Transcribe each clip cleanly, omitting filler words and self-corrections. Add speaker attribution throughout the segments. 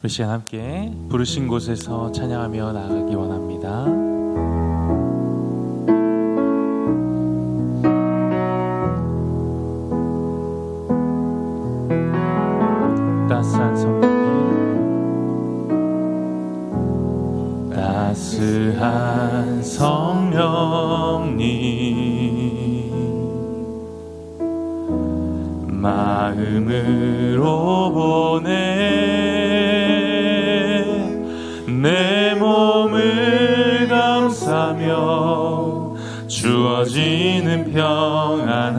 Speaker 1: 우리 시간 함께 부르신 곳에서 찬양하며 나아가기 원합니다. 따스한 성령님, 따스한 성령님, 마음으로 보내 내 몸을 감싸며 주어지는 평안함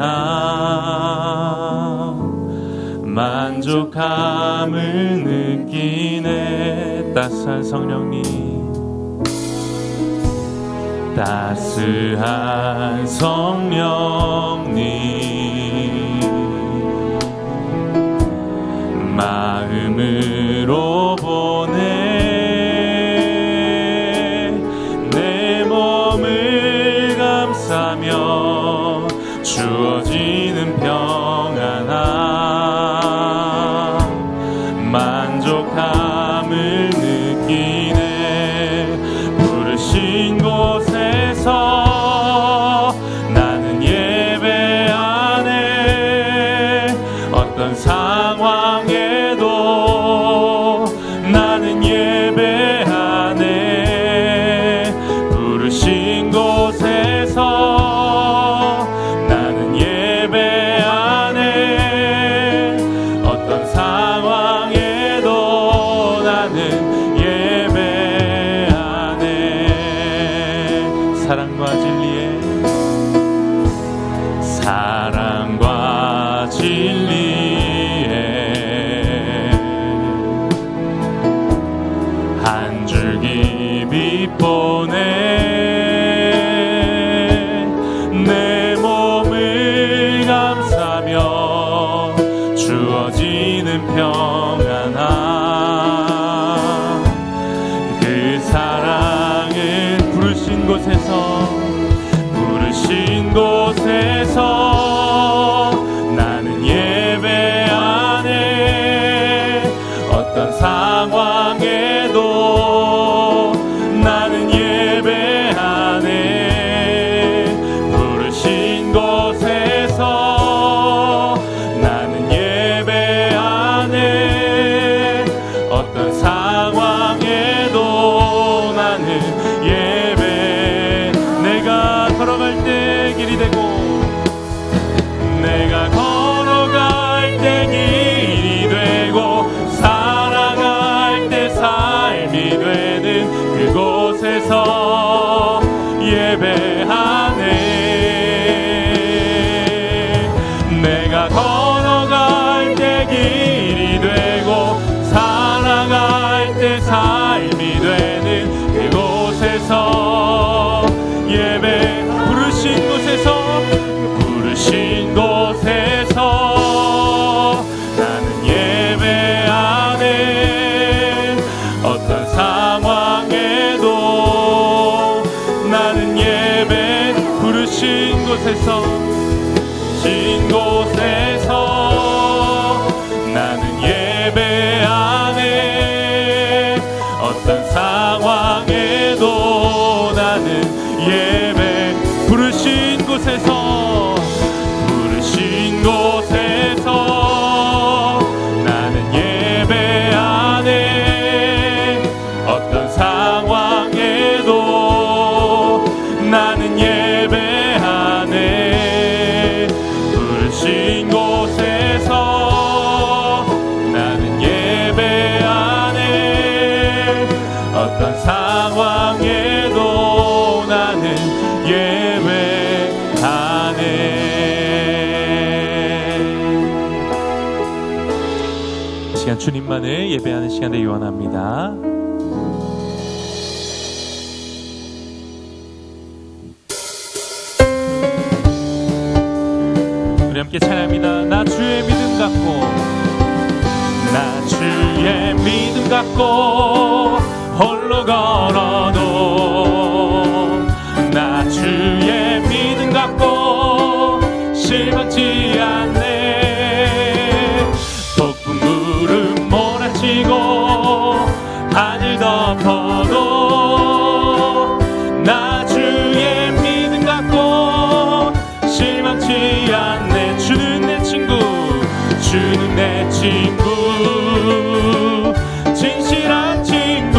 Speaker 1: 만족함을 느끼네. 따스한 성령님, 따스한 성령님, 마음으로 보내 내 몸을 감싸며 주어지는 평안함 만족함을 느끼네. 부르신 곳에서 나는 예배하네. 어떤 상황에도 나는 예배하네. 부르신 곳에서 나는 예배하네. 어떤 상황에도 나는 예배하네. 사랑과 진리에 사랑과 진리에 한 줄기 빛 보내 내 몸을 감싸며 주어지는 평안함 그 사랑을 부르신 곳에서 나는 예배하네. 어떤 상황에도 나는 예배하네. 부르신 곳에서 나는 예배하네. 어떤 상황에도 나는 예배. 내가 걸어갈 때 길이 되고 내가 걸어갈 때 길이 되고 살아갈 때 삶이 되는 그곳에서 예배하네. 내가 걸어갈 때 길이 되고 살아갈 때 삶이 되는 그곳에서 예배. 부르신 곳에서 나는 예배하네. 어떤 상황에도 나는 예배. 부르신 곳에서 나는 예배하네. 어떤 상황에도 나는 예배. 부르신 곳에서 나는 예배하네. 어떤 상황에도 나는 예배하네. 부르신 곳에서 나는 예배하네. 어떤 상황에도 나는 예배하네. 시간 주님만을 예배하는 시간 되기 원합니다. 우리 함께 찬양합니다. 나 주의 믿음 갖고 나 주의 믿음 갖고 홀로 걸어도 나 주의 믿음 갖고 실망치 않네. 폭풍 구름 몰아치고 내 친구 진실한 친구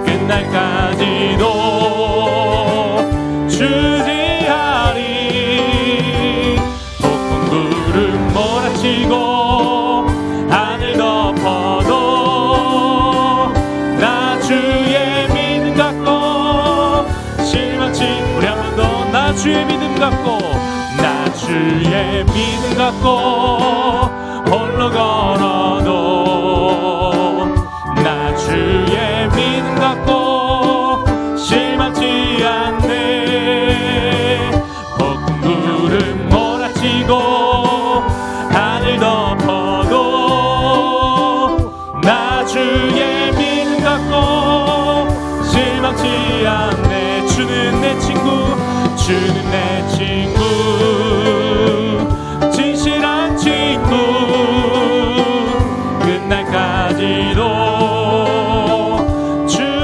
Speaker 1: 끝날까지도 주지하리 폭풍 구름 몰아치고 하늘 덮어도 나 주의 믿음 갖고 실망치 우리 한 번 더 나 주의 믿음 갖고 나 주의 믿음 갖고 홀로 걸어도 나 주의 믿음 갖고 실망치 않네 폭풍 구름 몰아치고 하늘 덮어도 나 주의 믿음 갖고 실망치 않네 주는 내 친구 주는 내 친구 진실한 친구 끝날까지도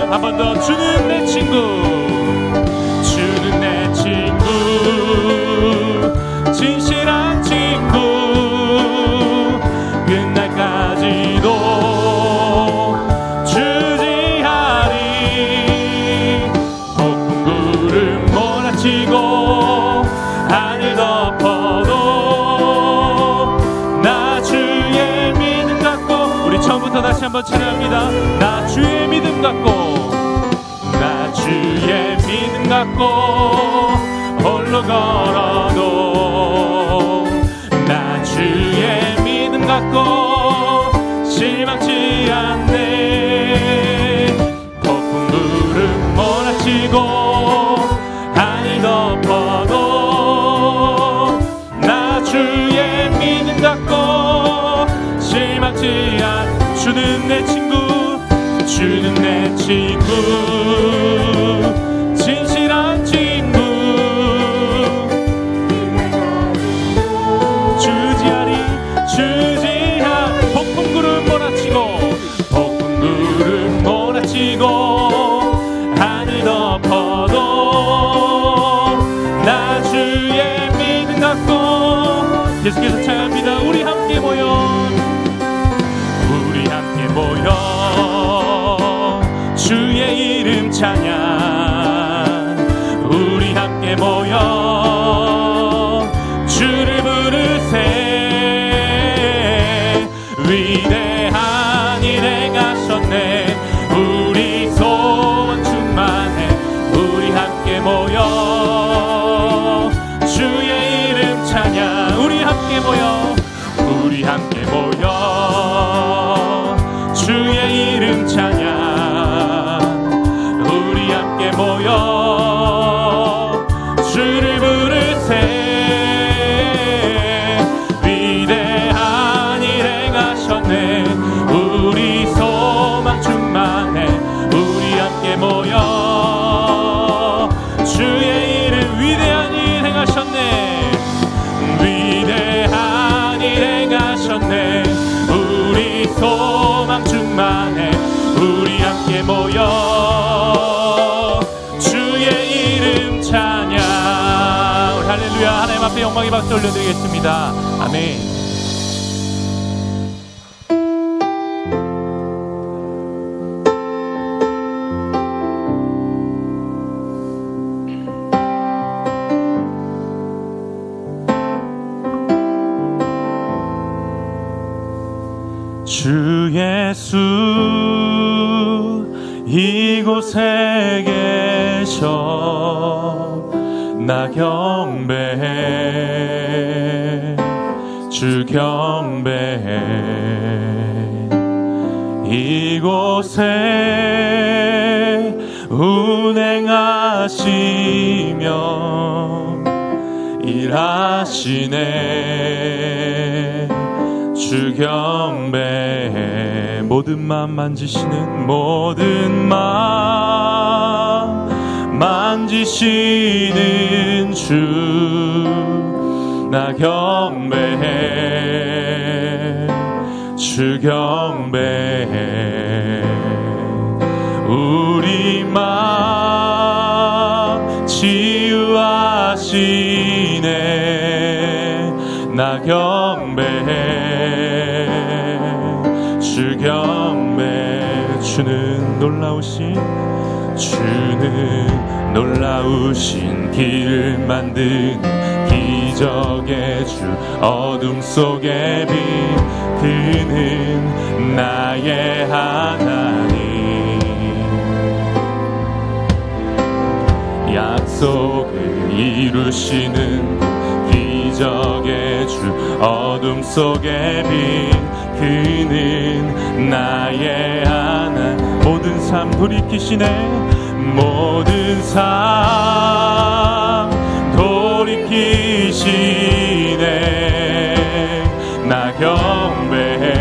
Speaker 1: 한 번 더 주는 내 친구 주는 내 친구 진실한 친구 끝날까지도 주지하리 폭풍 구름 몰아치고 하늘 덮어도 나 주의 믿음 갖고 우리 처음부터 다시 한번 찬양합니다. 나 주의 믿음 갖고 나 주의 믿음 갖고 홀로 걸어도 나 주의 믿음 갖고 실망치 않네 폭풍 구름 몰아치고 하늘 덮어도 나 주의 믿음 갖고 실망치 않네 주는 내 친구 주는 내 친구 진실한 친구 주지하리 폭풍 구름 몰아치고 폭풍 구름 몰아치고 하늘 덮어도 나 주의 믿음 갖고 계속해서 찬양합니다. 우리 함께 모여 주의 이름 찬양 우리 함께 모여 주를 부르세 위대한 일 행하셨네 우리 소원 충만해 우리 함께 모여 주의 이름 찬양 우리 함께 모여 주의 이름 찬양 우리 함께 모여 주를 부르세 위대한 일 행하셨네 우리 소망 충만해 우리 함께 모여 주의 이름 위대한 일 행하셨네 위대한 일 행하셨네 우리 소망 충만해 우리 함께 모여 주의 이름 찬양 우리 할렐루야 하나님 앞에 영광의 박수 올려드리겠습니다. 아멘. 주 예수 이곳에 계셔 나 경배해 주 경배해 이곳에 운행하시며 일하시네 주 경배해 모든 맘 만지시는 모든 맘 만지시는 주 나 경배해 주 경배해 우리 맘 치유하시네 나 주 경배 주는 놀라우신 길을 만든 기적의 주 어둠 속에 빛 그는 나의 하나님 약속을 이루시는 기적의 주 어둠 속에 빛 그는 나의 하나님 모든 삶 돌이키시네 모든 삶 돌이키시네 나 경배해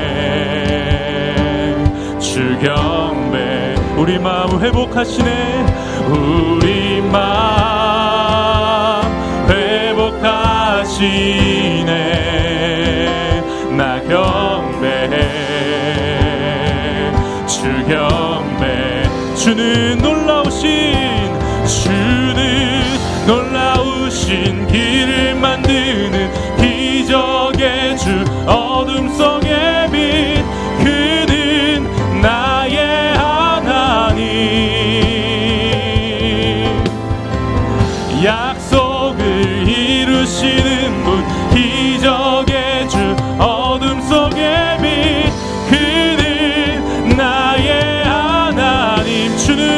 Speaker 1: 주 경배 우리 마음 회복하시네 우리 마음 회복하시네 나 경배해 주 경배 주는 놀라우신 길을 만드는 기적의 주 어둠 속에 빛 그는 나의 하나님 약속을 이루시는 분 기적의 주 어둠 속에 빛 그는 나의 하나님 주는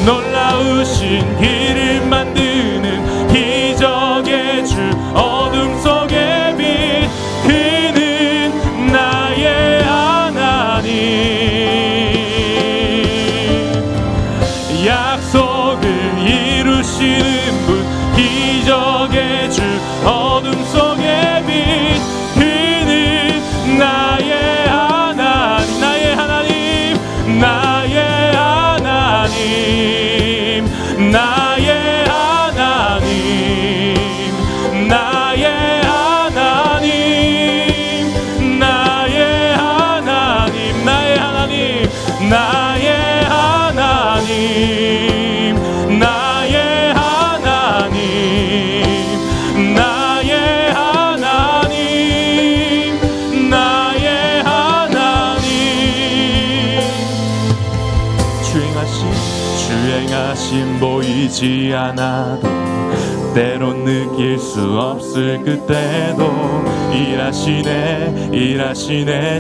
Speaker 1: 놀라우신 길을 만드는 기적의 주 어둠 속에 빛 그는 나의 하나님 약속을 이루시는 분 기적의 주 어둠 속에 빛 그는 나의 하나님 나의 하나님 나의 하나님 나의 하나님 나의 하나님 나의 하나님 나의 하나님 나의 하나님 나의 하나님 나의 하나님 나의 하나님 주행하심 보이지 않아도 때론 느낄 수 없을 그때도 일하시네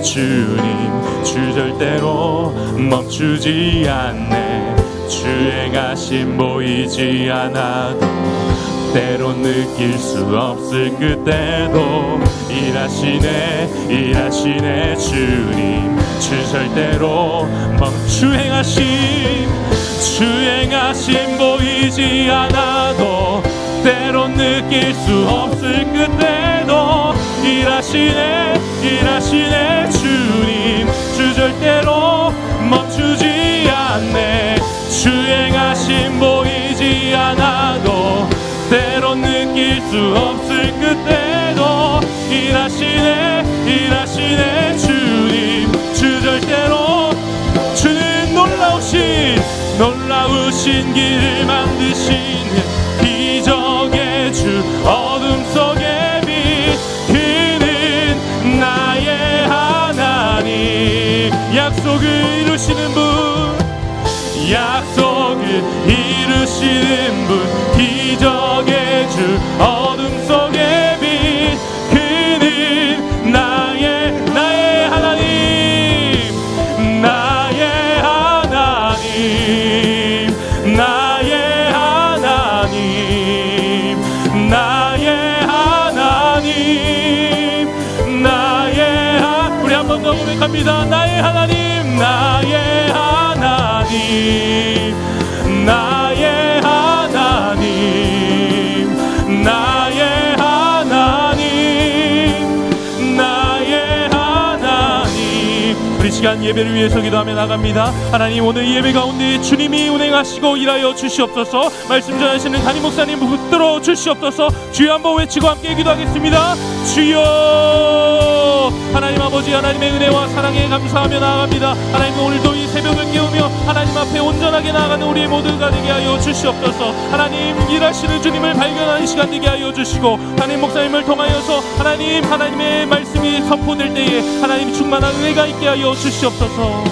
Speaker 1: 주님 주 절대로 멈추지 않네 주행하심 보이지 않아도 때론 느낄 수 없을 그때도 일하시네 주님 주 절대로 주행하심 보이지 않아도 때론 느낄 수 없을 그때도 일하시네 주님 주 절대로 멈추지 않네 주행하심 보이지 않아도 때론 느낄 수 없을 그때도 일하시네 주님 주 절대로 주는 놀라우신 길을 만드시는 기적의 주 어둠 속에 빛 그는 나의 하나님 약속을 이루시는 분 기적의 주 어둠 속에 빛 그는 나의 하나님 나의 하나님 나의 하나님 나의 하나님 우리 한 번 더 고백합니다 나의 하나님 나의 하나님 나의 하나님 나의 하나님 나의 하나님 우리 시간 예배를 위해서 기도하며 나갑니다. 하나님 오늘 예배 가운데 주님이 운행하시고 일하여 주시옵소서 말씀 전하시는 담임 목사님 붙들어 주시옵소서 주여 한번 외치고 함께 기도하겠습니다. 주여 하나님 아버지 하나님의 은혜와 사랑에 감사하며 나아갑니다. 하나님 오늘도 이 새벽 새벽을 깨우며 하나님 앞에 온전하게 나아가는 우리 모두가 되게 하여 주시옵소서. 하나님 일하시는 주님을 발견하는 시간 되게 하여 주시고, 하나님 목사님을 통하여서 하나님의 말씀이 선포될 때에 하나님 충만한 은혜가 있게 하여 주시옵소서.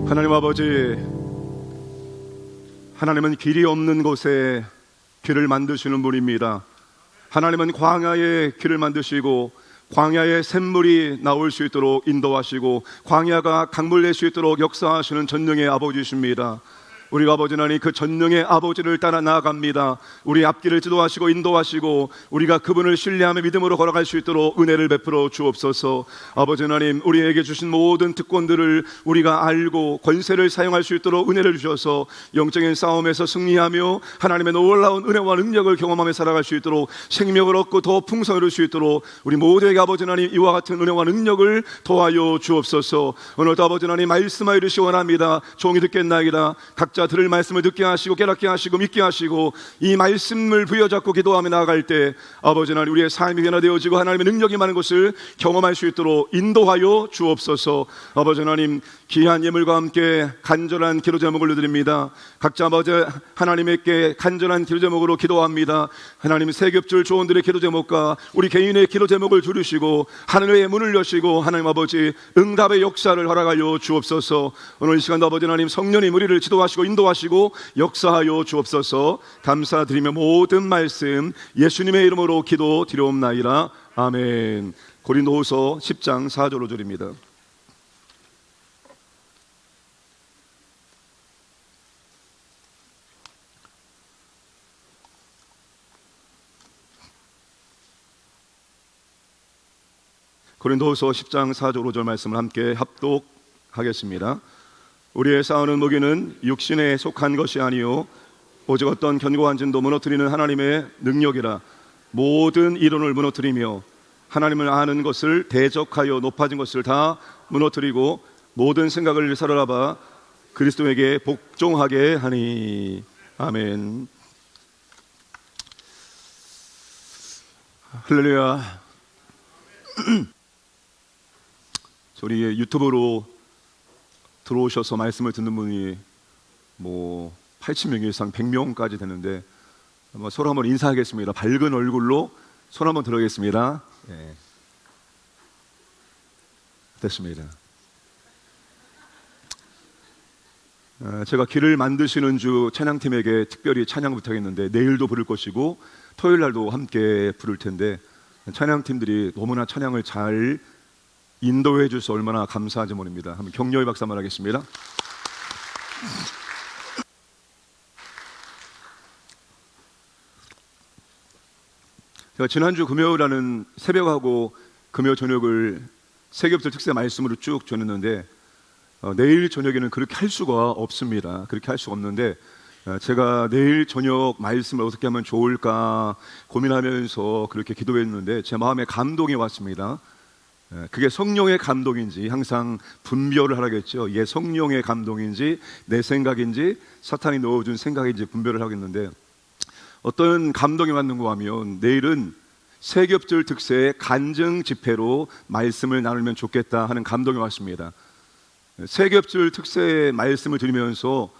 Speaker 2: 하나님 아버지, 하나님은 길이 없는 곳에 길을 만드시는 분입니다. 하나님은 광야에 길을 만드시고 광야에 샘물이 나올 수 있도록 인도하시고 광야가 강물 낼 수 있도록 역사하시는 전능의 아버지십니다. 우리 아버지 하나님, 그 전능의 아버지를 따라 나아갑니다. 우리 앞길을 지도하시고 인도하시고 우리가 그분을 신뢰하며 믿음으로 걸어갈 수 있도록 은혜를 베풀어 주옵소서. 아버지 하나님, 우리에게 주신 모든 특권들을 우리가 알고 권세를 사용할 수 있도록 은혜를 주셔서 영적인 싸움에서 승리하며 하나님의 놀라운 은혜와 능력을 경험하며 살아갈 수 있도록 생명을 얻고 더 풍성을 이룰 수 있도록 우리 모두에게 아버지 하나님 이와 같은 은혜와 능력을 더하여 주옵소서. 오늘도 아버지 하나님 말씀하여 이르시 원합니다. 종이 듣겠나이다. 각자 들을 말씀을 듣게 하시고 깨닫게 하시고 믿게 하시고 이 말씀을 부여잡고 기도하며 나아갈 때 아버지 하나님 우리의 삶이 변화되어지고 하나님의 능력이 많은 것을 경험할 수 있도록 인도하여 주옵소서. 아버지 하나님, 귀한 예물과 함께 간절한 기도 제목을 드립니다. 각자 아버지 하나님께 간절한 기도 제목으로 기도합니다. 하나님, 세겹줄 조원들의 기도 제목과 우리 개인의 기도 제목을 들으시고 하늘의 문을 여시고 하나님 아버지 응답의 역사를 허락하여 주옵소서. 오늘 이 시간도 아버지 하나님 성령님 우리를 지도하시고 인도하시고 역사하여 주옵소서. 감사드리며 모든 말씀 예수님의 이름으로 기도드리옵나이다. 아멘. 고린도후서 10장 4절 5절입니다. 고린도후서 10장 4절 5절 말씀을 함께 합독하겠습니다. 우리의 싸우는 무기는 육신에 속한 것이 아니요 오직 어떤 견고한 진도 무너뜨리는 하나님의 능력이라. 모든 이론을 무너뜨리며 하나님을 아는 것을 대적하여 높아진 것을 다 무너뜨리고 모든 생각을 사로잡아 그리스도에게 복종하게 하니. 아멘. 할렐루야. 우리 유튜브로 들어오셔서 말씀을 듣는 분이 80명 이상 100명까지 되는데 서로 한번 인사하겠습니다. 밝은 얼굴로 손 한번 들어겠습니다. 네. 됐습니다. 제가 길을 만드시는 주 찬양팀에게 특별히 찬양 부탁했는데 내일도 부를 것이고 토요일 날도 함께 부를 텐데 찬양팀들이 너무나 찬양을 잘 인도해 주셔서 얼마나 감사한지 모릅니다. 한번 격려의 박수 한번 하겠습니다. 제가 지난주 금요일에는 새벽하고 금요 저녁을 세겹절 특세 말씀으로 쭉 전했는데 내일 저녁에는 그렇게 할 수가 없습니다. 그렇게 할 수가 없는데 제가 내일 저녁 말씀을 어떻게 하면 좋을까 고민하면서 그렇게 기도했는데 제 마음에 감동이 왔습니다. 그게 성령의 감동인지 항상 분별을 하라겠죠. 이게 성령의 감동인지 내 생각인지 사탄이 넣어준 생각인지 분별을 하겠는데 어떤 감동이 왔는가 하면 내일은 세겹절 특세의 간증 집회로 말씀을 나누면 좋겠다 하는 감동이 왔습니다. 세겹절 특세의 말씀을 들으면서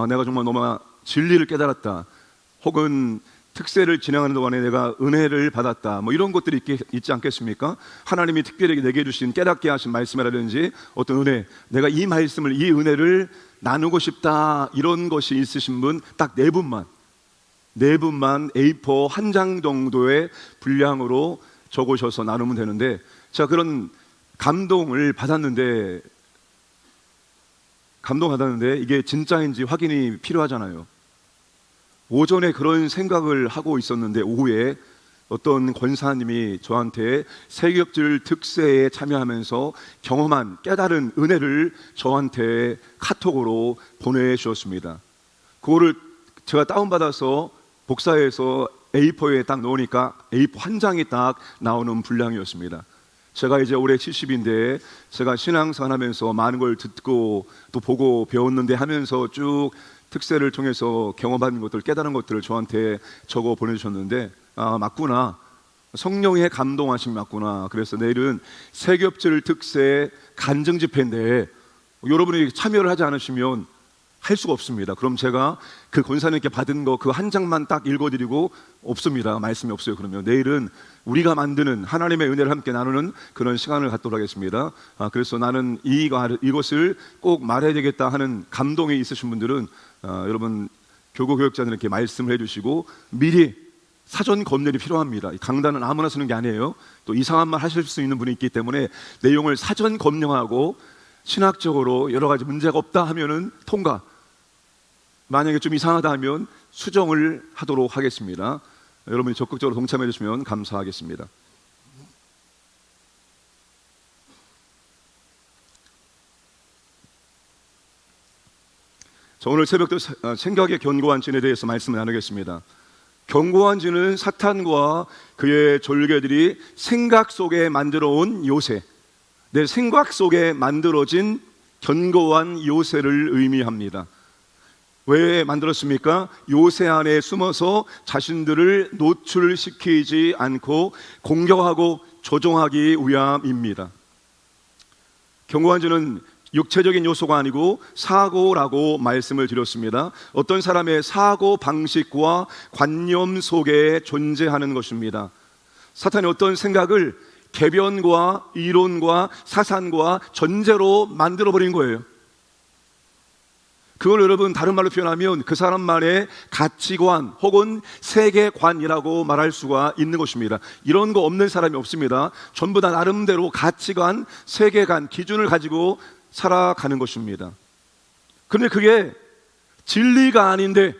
Speaker 2: 내가 정말 너무 진리를 깨달았다, 혹은 특세를 진행하는 동안에 내가 은혜를 받았다, 이런 것들이 있지 않겠습니까? 하나님이 특별히 내게 주신 깨닫게 하신 말씀이라든지 어떤 은혜, 내가 이 말씀을, 이 은혜를 나누고 싶다, 이런 것이 있으신 분 딱 네 분만 A4 한 장 정도의 분량으로 적으셔서 나누면 되는데, 제가 그런 감동을 받았는데 이게 진짜인지 확인이 필요하잖아요. 오전에 그런 생각을 하고 있었는데 오후에 어떤 권사님이 저한테 세겹절 특세에 참여하면서 경험한 깨달은 은혜를 저한테 카톡으로 보내주셨습니다. 그거를 제가 다운받아서 복사해서 A4에 딱 넣으니까 A4 한 장이 딱 나오는 분량이었습니다. 제가 이제 올해 70인데 제가 신앙생활 하면서 많은 걸 듣고 또 보고 배웠는데 하면서 쭉 특세를 통해서 경험한 것들, 깨달은 것들을 저한테 적어 보내주셨는데 맞구나, 성령의 감동하심 맞구나. 그래서 내일은 세겹절 특세 간증 집회인데 여러분이 참여를 하지 않으시면 할 수가 없습니다. 그럼 제가 그 권사님께 받은 거 그 한 장만 딱 읽어드리고 없습니다. 말씀이 없어요. 그러면 내일은 우리가 만드는 하나님의 은혜를 함께 나누는 그런 시간을 갖도록 하겠습니다. 그래서 나는 이것을 꼭 말해야 되겠다 하는 감동이 있으신 분들은 여러분 교구 교역자들에게 말씀을 해주시고 미리 사전 검열이 필요합니다. 강단은 아무나 쓰는 게 아니에요. 또 이상한 말 하실 수 있는 분이 있기 때문에 내용을 사전 검증하고 신학적으로 여러 가지 문제가 없다 하면은 통과, 만약에 좀 이상하다 하면 수정을 하도록 하겠습니다. 여러분이 적극적으로 동참해 주시면 감사하겠습니다. 자, 오늘 새벽도 생각의 견고한 진에 대해서 말씀을 나누겠습니다. 견고한 진은 사탄과 그의 졸개들이 생각 속에 만들어 온 요새, 내 생각 속에 만들어진 견고한 요새를 의미합니다. 왜 만들었습니까? 요새 안에 숨어서 자신들을 노출시키지 않고 공격하고 조종하기 위함입니다. 견고한 진은 육체적인 요소가 아니고 사고라고 말씀을 드렸습니다. 어떤 사람의 사고 방식과 관념 속에 존재하는 것입니다. 사탄이 어떤 생각을 개변과 이론과 사상과 전제로 만들어버린 거예요. 그걸 여러분 다른 말로 표현하면 그 사람만의 가치관 혹은 세계관이라고 말할 수가 있는 것입니다. 이런 거 없는 사람이 없습니다. 전부 다 나름대로 가치관, 세계관, 기준을 가지고 살아가는 것입니다. 그런데 그게 진리가 아닌데,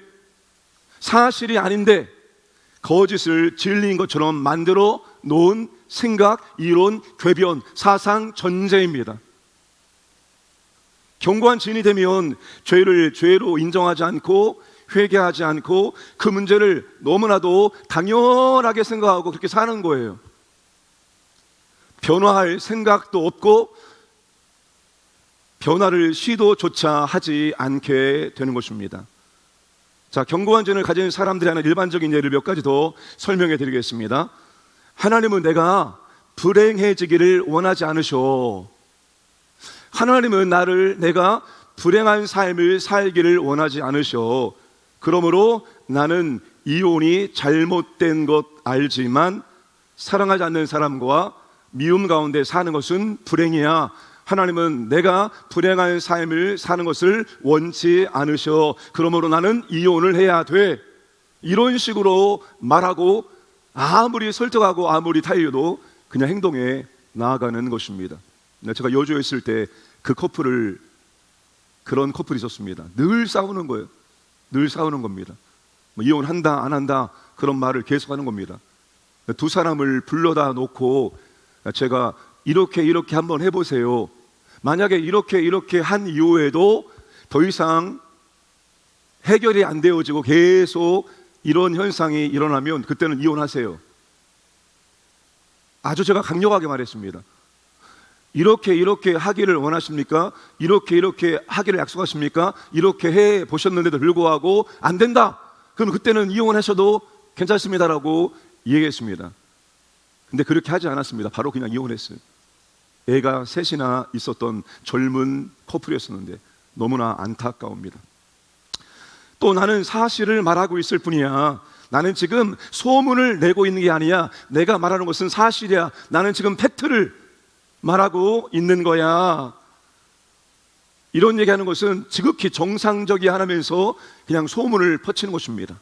Speaker 2: 사실이 아닌데 거짓을 진리인 것처럼 만들어 놓은 생각, 이론, 궤변, 사상, 전제입니다. 견고한 진이 되면 죄를 죄로 인정하지 않고 회개하지 않고 그 문제를 너무나도 당연하게 생각하고 그렇게 사는 거예요. 변화할 생각도 없고 변화를 시도조차 하지 않게 되는 것입니다. 자, 견고한 진을 가진 사람들이 하는 일반적인 예를 몇 가지 더 설명해 드리겠습니다. 하나님은 내가 불행해지기를 원하지 않으셔. 하나님은 내가 불행한 삶을 살기를 원하지 않으셔. 그러므로 나는 이혼이 잘못된 것 알지만 사랑하지 않는 사람과 미움 가운데 사는 것은 불행이야. 하나님은 내가 불행한 삶을 사는 것을 원치 않으셔. 그러므로 나는 이혼을 해야 돼. 이런 식으로 말하고 아무리 설득하고 아무리 타이어도 그냥 행동에 나아가는 것입니다. 제가 여주에 있을 때 그런 커플이 있었습니다. 늘 싸우는 거예요. 늘 싸우는 겁니다. 이혼한다 안 한다 그런 말을 계속하는 겁니다. 두 사람을 불러다 놓고 제가 이렇게 한번 해보세요. 만약에 이렇게 한 이후에도 더 이상 해결이 안 되어지고 계속 이런 현상이 일어나면 그때는 이혼하세요. 아주 제가 강력하게 말했습니다. 이렇게 하기를 원하십니까? 이렇게 하기를 약속하십니까? 이렇게 해 보셨는데도 불구하고 안 된다. 그럼 그때는 이혼하셔도 괜찮습니다라고 얘기했습니다. 근데 그렇게 하지 않았습니다. 바로 그냥 이혼했어요. 애가 셋이나 있었던 젊은 커플이었었는데 너무나 안타까웁니다. 또 나는 사실을 말하고 있을 뿐이야. 나는 지금 소문을 내고 있는 게 아니야. 내가 말하는 것은 사실이야. 나는 지금 팩트를 말하고 있는 거야. 이런 얘기하는 것은 지극히 정상적이야 하면서 그냥 소문을 퍼치는 것입니다.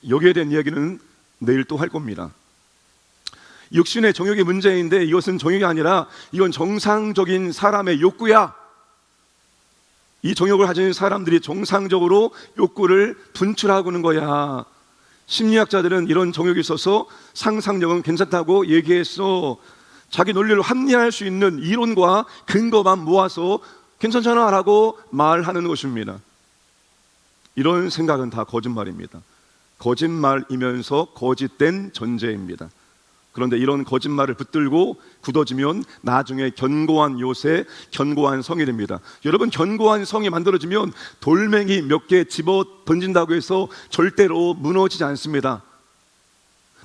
Speaker 2: 여기에 대한 이야기는 내일 또 할 겁니다. 육신의 정욕의 문제인데 이것은 정욕이 아니라 이건 정상적인 사람의 욕구야. 이 정욕을 가진 사람들이 정상적으로 욕구를 분출하고 있는 거야. 심리학자들은 이런 정욕이 있어서 상상력은 괜찮다고 얘기했어. 자기 논리를 합리화할 수 있는 이론과 근거만 모아서 괜찮잖아 라고 말하는 것입니다. 이런 생각은 다 거짓말입니다. 거짓말이면서 거짓된 전제입니다. 그런데 이런 거짓말을 붙들고 굳어지면 나중에 견고한 요새, 견고한 성이 됩니다. 여러분, 견고한 성이 만들어지면 돌멩이 몇 개 집어 던진다고 해서 절대로 무너지지 않습니다.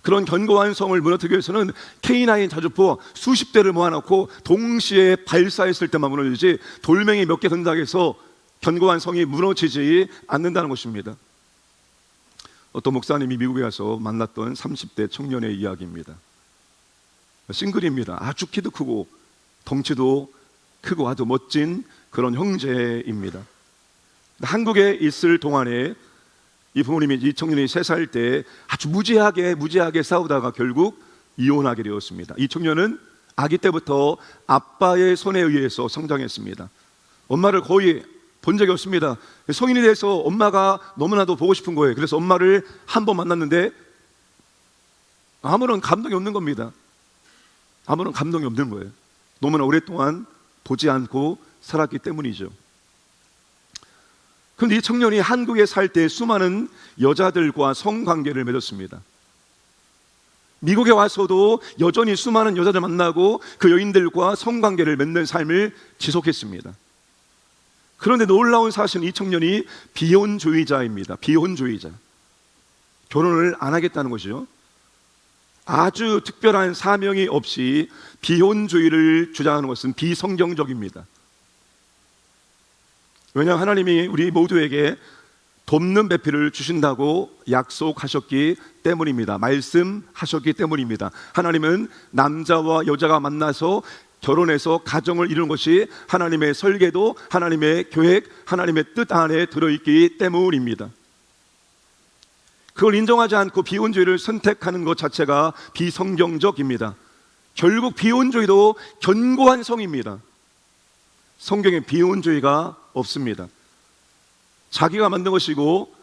Speaker 2: 그런 견고한 성을 무너뜨리기 위해서는 K9 자주포 수십 대를 모아놓고 동시에 발사했을 때만 무너지지 돌멩이 몇 개 던다고 해서 견고한 성이 무너지지 않는다는 것입니다. 어떤 목사님이 미국에 가서 만났던 30대 청년의 이야기입니다. 싱글입니다. 아주 키도 크고 덩치도 크고 아주 멋진 그런 형제입니다. 한국에 있을 동안에 이 부모님이, 이 청년이 3살 때 아주 무지하게 싸우다가 결국 이혼하게 되었습니다. 이 청년은 아기 때부터 아빠의 손에 의해서 성장했습니다. 엄마를 거의 본 적이 없습니다. 성인이 돼서 엄마가 너무나도 보고 싶은 거예요. 그래서 엄마를 한 번 만났는데 아무런 감동이 없는 겁니다. 아무런 감동이 없는 거예요. 너무나 오랫동안 보지 않고 살았기 때문이죠. 그런데 이 청년이 한국에 살 때 수많은 여자들과 성관계를 맺었습니다. 미국에 와서도 여전히 수많은 여자들 만나고 그 여인들과 성관계를 맺는 삶을 지속했습니다. 그런데 놀라운 사실은 이 청년이 비혼주의자입니다. 비혼주의자. 결혼을 안 하겠다는 것이죠. 아주 특별한 사명이 없이 비혼주의를 주장하는 것은 비성경적입니다. 왜냐하면 하나님이 우리 모두에게 돕는 배필을 주신다고 약속하셨기 때문입니다. 말씀하셨기 때문입니다. 하나님은 남자와 여자가 만나서 결혼해서 가정을 이루는 것이 하나님의 설계도, 하나님의 계획, 하나님의 뜻 안에 들어있기 때문입니다. 그걸 인정하지 않고 비혼주의를 선택하는 것 자체가 비성경적입니다. 결국 비혼주의도 견고한 성입니다. 성경에 비혼주의가 없습니다. 자기가 만든 것이고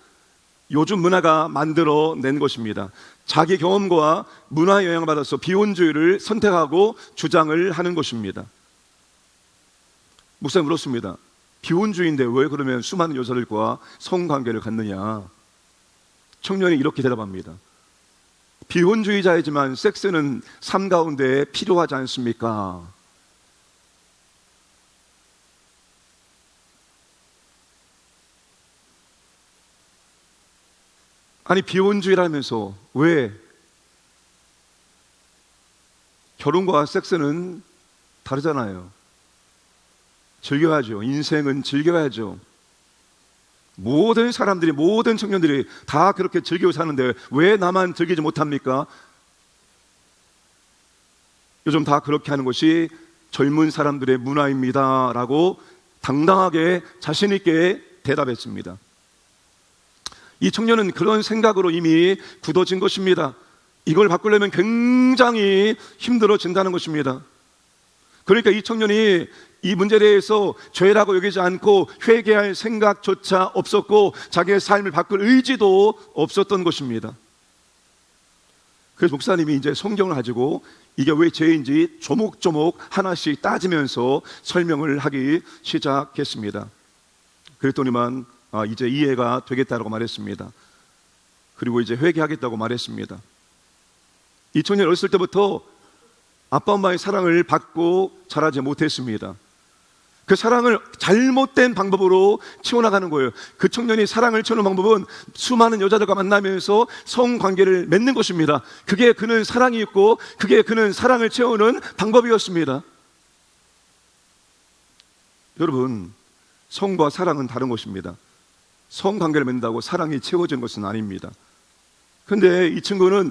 Speaker 2: 요즘 문화가 만들어낸 것입니다. 자기 경험과 문화에 영향을 받아서 비혼주의를 선택하고 주장을 하는 것입니다. 목사님 물었습니다. 비혼주의인데 왜 그러면 수많은 여자들과 성관계를 갖느냐? 청년이 이렇게 대답합니다. 비혼주의자이지만 섹스는 삶 가운데 필요하지 않습니까? 아니, 비혼주의라면서 왜? 결혼과 섹스는 다르잖아요. 즐겨야죠. 인생은 즐겨야죠. 모든 사람들이, 모든 청년들이 다 그렇게 즐기고 사는데 왜 나만 즐기지 못합니까? 요즘 다 그렇게 하는 것이 젊은 사람들의 문화입니다 라고 당당하게 자신 있게 대답했습니다. 이 청년은 그런 생각으로 이미 굳어진 것입니다. 이걸 바꾸려면 굉장히 힘들어진다는 것입니다. 그러니까 이 청년이 이 문제에 대해서 죄라고 여기지 않고 회개할 생각조차 없었고 자기의 삶을 바꿀 의지도 없었던 것입니다. 그래서 목사님이 이제 성경을 가지고 이게 왜 죄인지 조목조목 하나씩 따지면서 설명을 하기 시작했습니다. 그랬더니만 이제 이해가 되겠다고 말했습니다. 그리고 이제 회개하겠다고 말했습니다. 이 청년이 어렸을 때부터 아빠 엄마의 사랑을 받고 자라지 못했습니다. 그 사랑을 잘못된 방법으로 채워나가는 거예요. 그 청년이 사랑을 채우는 방법은 수많은 여자들과 만나면서 성관계를 맺는 것입니다. 그게 그는 사랑이었고 그게 그는 사랑을 채우는 방법이었습니다. 여러분, 성과 사랑은 다른 것입니다. 성관계를 맺는다고 사랑이 채워진 것은 아닙니다. 근데 이 친구는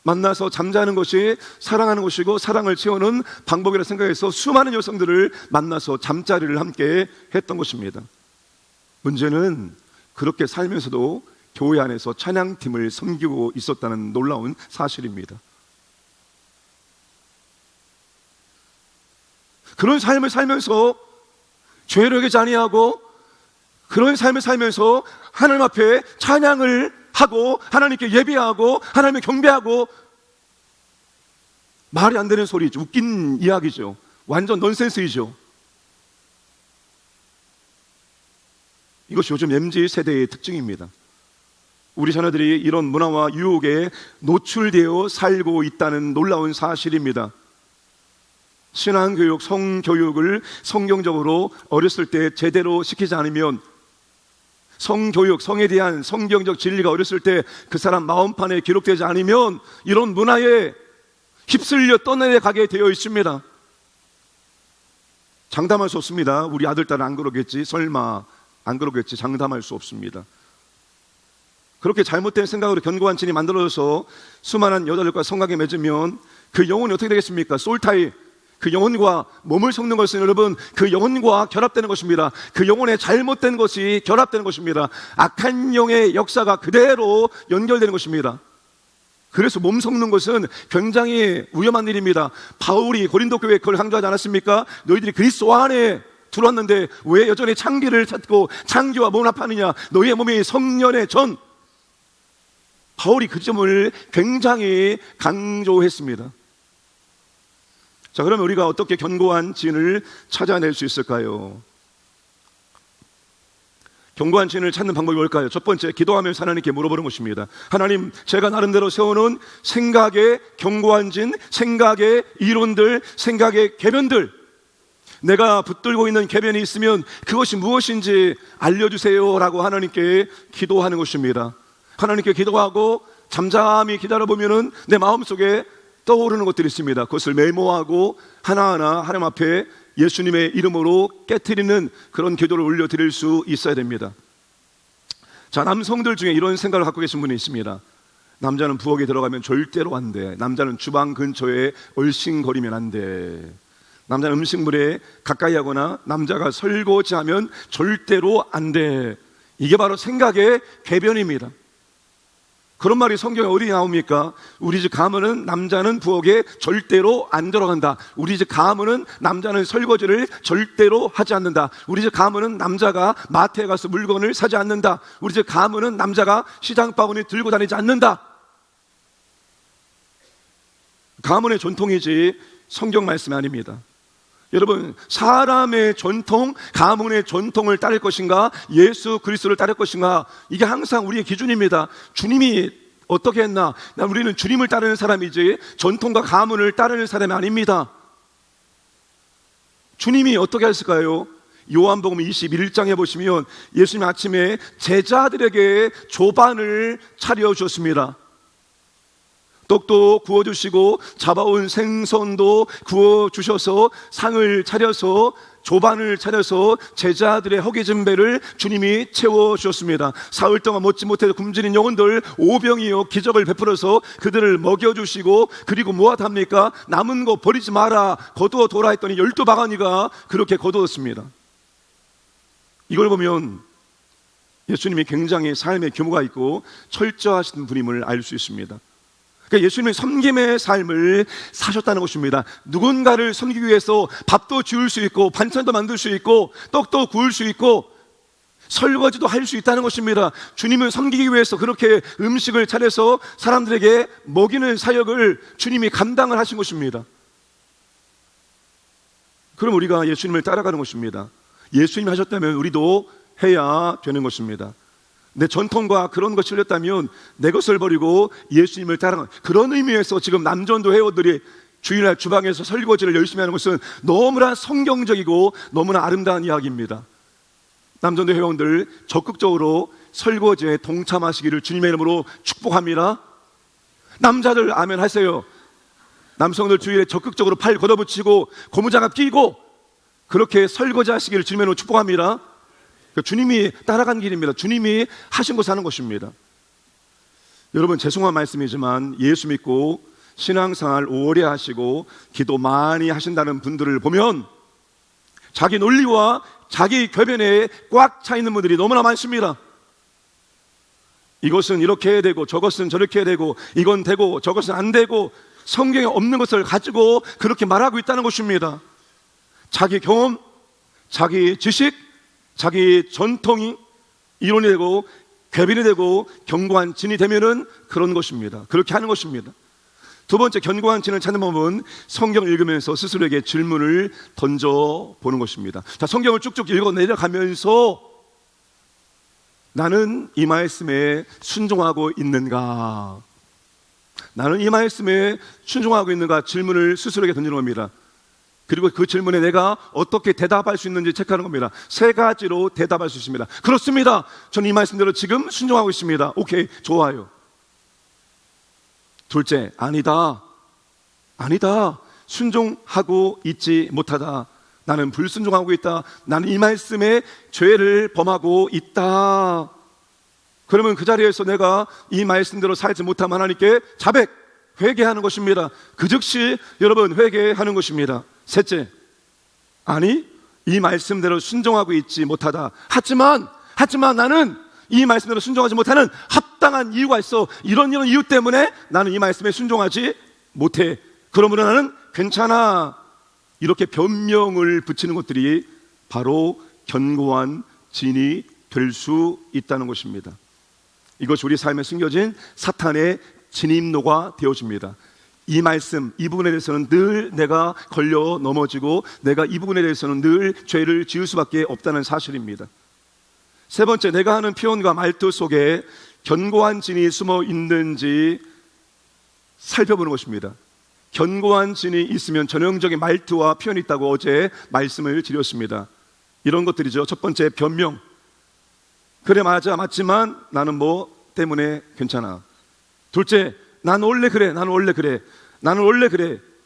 Speaker 2: 만나서 잠자는 것이 사랑하는 것이고 사랑을 채우는 방법이라 생각해서 수많은 여성들을 만나서 잠자리를 함께 했던 것입니다. 문제는 그렇게 살면서도 교회 안에서 찬양팀을 섬기고 있었다는 놀라운 사실입니다. 그런 삶을 살면서 죄를 여기지 아니하고 그런 삶을 살면서 하나님 앞에 찬양을 하고 하나님께 예배하고 하나님을 경배하고, 말이 안 되는 소리죠. 웃긴 이야기죠. 완전 넌센스이죠. 이것이 요즘 MZ 세대의 특징입니다. 우리 자녀들이 이런 문화와 유혹에 노출되어 살고 있다는 놀라운 사실입니다. 신앙교육, 성교육을 성경적으로 어렸을 때 제대로 시키지 않으면 성교육, 성에 대한 성경적 진리가 어렸을 때 그 사람 마음판에 기록되지 않으면 이런 문화에 휩쓸려 떠내가게 되어 있습니다. 장담할 수 없습니다. 우리 아들, 딸은 안 그러겠지, 설마 안 그러겠지, 장담할 수 없습니다. 그렇게 잘못된 생각으로 견고한 진이 만들어져서 수많은 여자들과 성관계 맺으면 그 영혼이 어떻게 되겠습니까? 소울타이, 그 영혼과 몸을 섞는 것은 여러분 그 영혼과 결합되는 것입니다. 그 영혼의 잘못된 것이 결합되는 것입니다. 악한 영의 역사가 그대로 연결되는 것입니다. 그래서 몸 섞는 것은 굉장히 위험한 일입니다. 바울이 고린도 교회에 그걸 강조하지 않았습니까? 너희들이 그리스도 안에 들어왔는데 왜 여전히 창기를 찾고 창기와 몸을 합하느냐? 너희의 몸이 성년의 전. 바울이 그 점을 굉장히 강조했습니다. 자, 그러면 우리가 어떻게 견고한 진을 찾아낼 수 있을까요? 견고한 진을 찾는 방법이 뭘까요? 첫 번째, 기도하면서 하나님께 물어보는 것입니다. 하나님, 제가 나름대로 세워놓은 생각의 견고한 진, 생각의 이론들, 생각의 계변들, 내가 붙들고 있는 계변이 있으면 그것이 무엇인지 알려주세요 라고 하나님께 기도하는 것입니다. 하나님께 기도하고 잠잠히 기다려보면 내 마음속에 떠오르는 것들이 있습니다. 그것을 메모하고 하나하나 하나님 앞에 예수님의 이름으로 깨트리는 그런 기도를 올려드릴 수 있어야 됩니다. 자, 남성들 중에 이런 생각을 갖고 계신 분이 있습니다. 남자는 부엌에 들어가면 절대로 안 돼. 남자는 주방 근처에 얼씬거리면 안 돼. 남자는 음식물에 가까이 하거나 남자가 설거지하면 절대로 안 돼. 이게 바로 생각의 궤변입니다. 그런 말이 성경에 어디 나옵니까? 우리 집 가문은 남자는 부엌에 절대로 안 들어간다. 우리 집 가문은 남자는 설거지를 절대로 하지 않는다. 우리 집 가문은 남자가 마트에 가서 물건을 사지 않는다. 우리 집 가문은 남자가 시장 바구니 들고 다니지 않는다. 가문의 전통이지 성경 말씀이 아닙니다. 여러분, 사람의 전통, 가문의 전통을 따를 것인가, 예수 그리스도를 따를 것인가, 이게 항상 우리의 기준입니다. 주님이 어떻게 했나? 우리는 주님을 따르는 사람이지 전통과 가문을 따르는 사람이 아닙니다. 주님이 어떻게 했을까요? 요한복음 21장에 보시면 예수님 아침에 제자들에게 조반을 차려주셨습니다. 떡도 구워주시고 잡아온 생선도 구워주셔서 상을 차려서 조반을 차려서 제자들의 허기진 배를 주님이 채워주셨습니다. 사흘 동안 먹지 못해서 굶주린 영혼들 5병이요 기적을 베풀어서 그들을 먹여주시고, 그리고 무엇 합니까? 남은 거 버리지 마라, 거두어 둬라 했더니 12바가니가 그렇게 거두었습니다. 이걸 보면 예수님이 굉장히 삶의 규모가 있고 철저하신 분임을 알 수 있습니다. 그러니까 예수님은 섬김의 삶을 사셨다는 것입니다. 누군가를 섬기기 위해서 밥도 지을 수 있고 반찬도 만들 수 있고 떡도 구울 수 있고 설거지도 할 수 있다는 것입니다. 주님은 섬기기 위해서 그렇게 음식을 차려서 사람들에게 먹이는 사역을 주님이 감당을 하신 것입니다. 그럼 우리가 예수님을 따라가는 것입니다. 예수님이 하셨다면 우리도 해야 되는 것입니다. 내 전통과 그런 것 실렸다면 내 것을 버리고 예수님을 따라가는, 그런 의미에서 지금 남전도 회원들이 주일날 주방에서 설거지를 열심히 하는 것은 너무나 성경적이고 너무나 아름다운 이야기입니다. 남전도 회원들 적극적으로 설거지에 동참하시기를 주님의 이름으로 축복합니다. 남자들 아멘 하세요. 남성들 주일에 적극적으로 팔 걷어붙이고 고무장갑 끼고 그렇게 설거지 하시기를 주님의 이름으로 축복합니다. 주님이 따라간 길입니다. 주님이 하신 것을 하는 것입니다. 여러분, 죄송한 말씀이지만 예수 믿고 신앙생활 오래 하시고 기도 많이 하신다는 분들을 보면 자기 논리와 자기 궤변에 꽉 차 있는 분들이 너무나 많습니다. 이것은 이렇게 해야 되고 저것은 저렇게 해야 되고 이건 되고 저것은 안 되고 성경에 없는 것을 가지고 그렇게 말하고 있다는 것입니다. 자기 경험, 자기 지식, 자기 전통이 이론이 되고 궤변이 되고 견고한 진이 되면은 그런 것입니다. 그렇게 하는 것입니다. 두 번째, 견고한 진을 찾는 법은 성경을 읽으면서 스스로에게 질문을 던져보는 것입니다. 자, 성경을 쭉쭉 읽어 내려가면서 나는 이 말씀에 순종하고 있는가? 나는 이 말씀에 순종하고 있는가? 질문을 스스로에게 던지는 겁니다. 그리고 그 질문에 내가 어떻게 대답할 수 있는지 체크하는 겁니다. 3가지로 대답할 수 있습니다. 그렇습니다. 저는 이 말씀대로 지금 순종하고 있습니다. 오케이, 좋아요. 둘째, 아니다. 순종하고 있지 못하다. 나는 불순종하고 있다. 나는 이 말씀에 죄를 범하고 있다. 그러면 그 자리에서 내가 이 말씀대로 살지 못하면 하나님께 자백, 회개하는 것입니다. 그 즉시 여러분 회개하는 것입니다. 셋째, 아니 이 말씀대로 순종하고 있지 못하다. 하지만 나는 이 말씀대로 순종하지 못하는 합당한 이유가 있어. 이런 이유 때문에 나는 이 말씀에 순종하지 못해. 그러므로 나는 괜찮아. 이렇게 변명을 붙이는 것들이 바로 견고한 진이 될 수 있다는 것입니다. 이것이 우리 삶에 숨겨진 사탄의 진입로가 되어집니다. 이 말씀, 이 부분에 대해서는 늘 내가 걸려 넘어지고 내가 이 부분에 대해서는 늘 죄를 지을 수밖에 없다는 사실입니다. 세 번째, 내가 하는 표현과 말투 속에 견고한 진이 숨어 있는지 살펴보는 것입니다. 견고한 진이 있으면 전형적인 말투와 표현이 있다고 어제 말씀을 드렸습니다. 이런 것들이죠. 첫 번째, 변명. 그래, 맞지만 나는 뭐 때문에 괜찮아. 둘째, 난 원래 그래.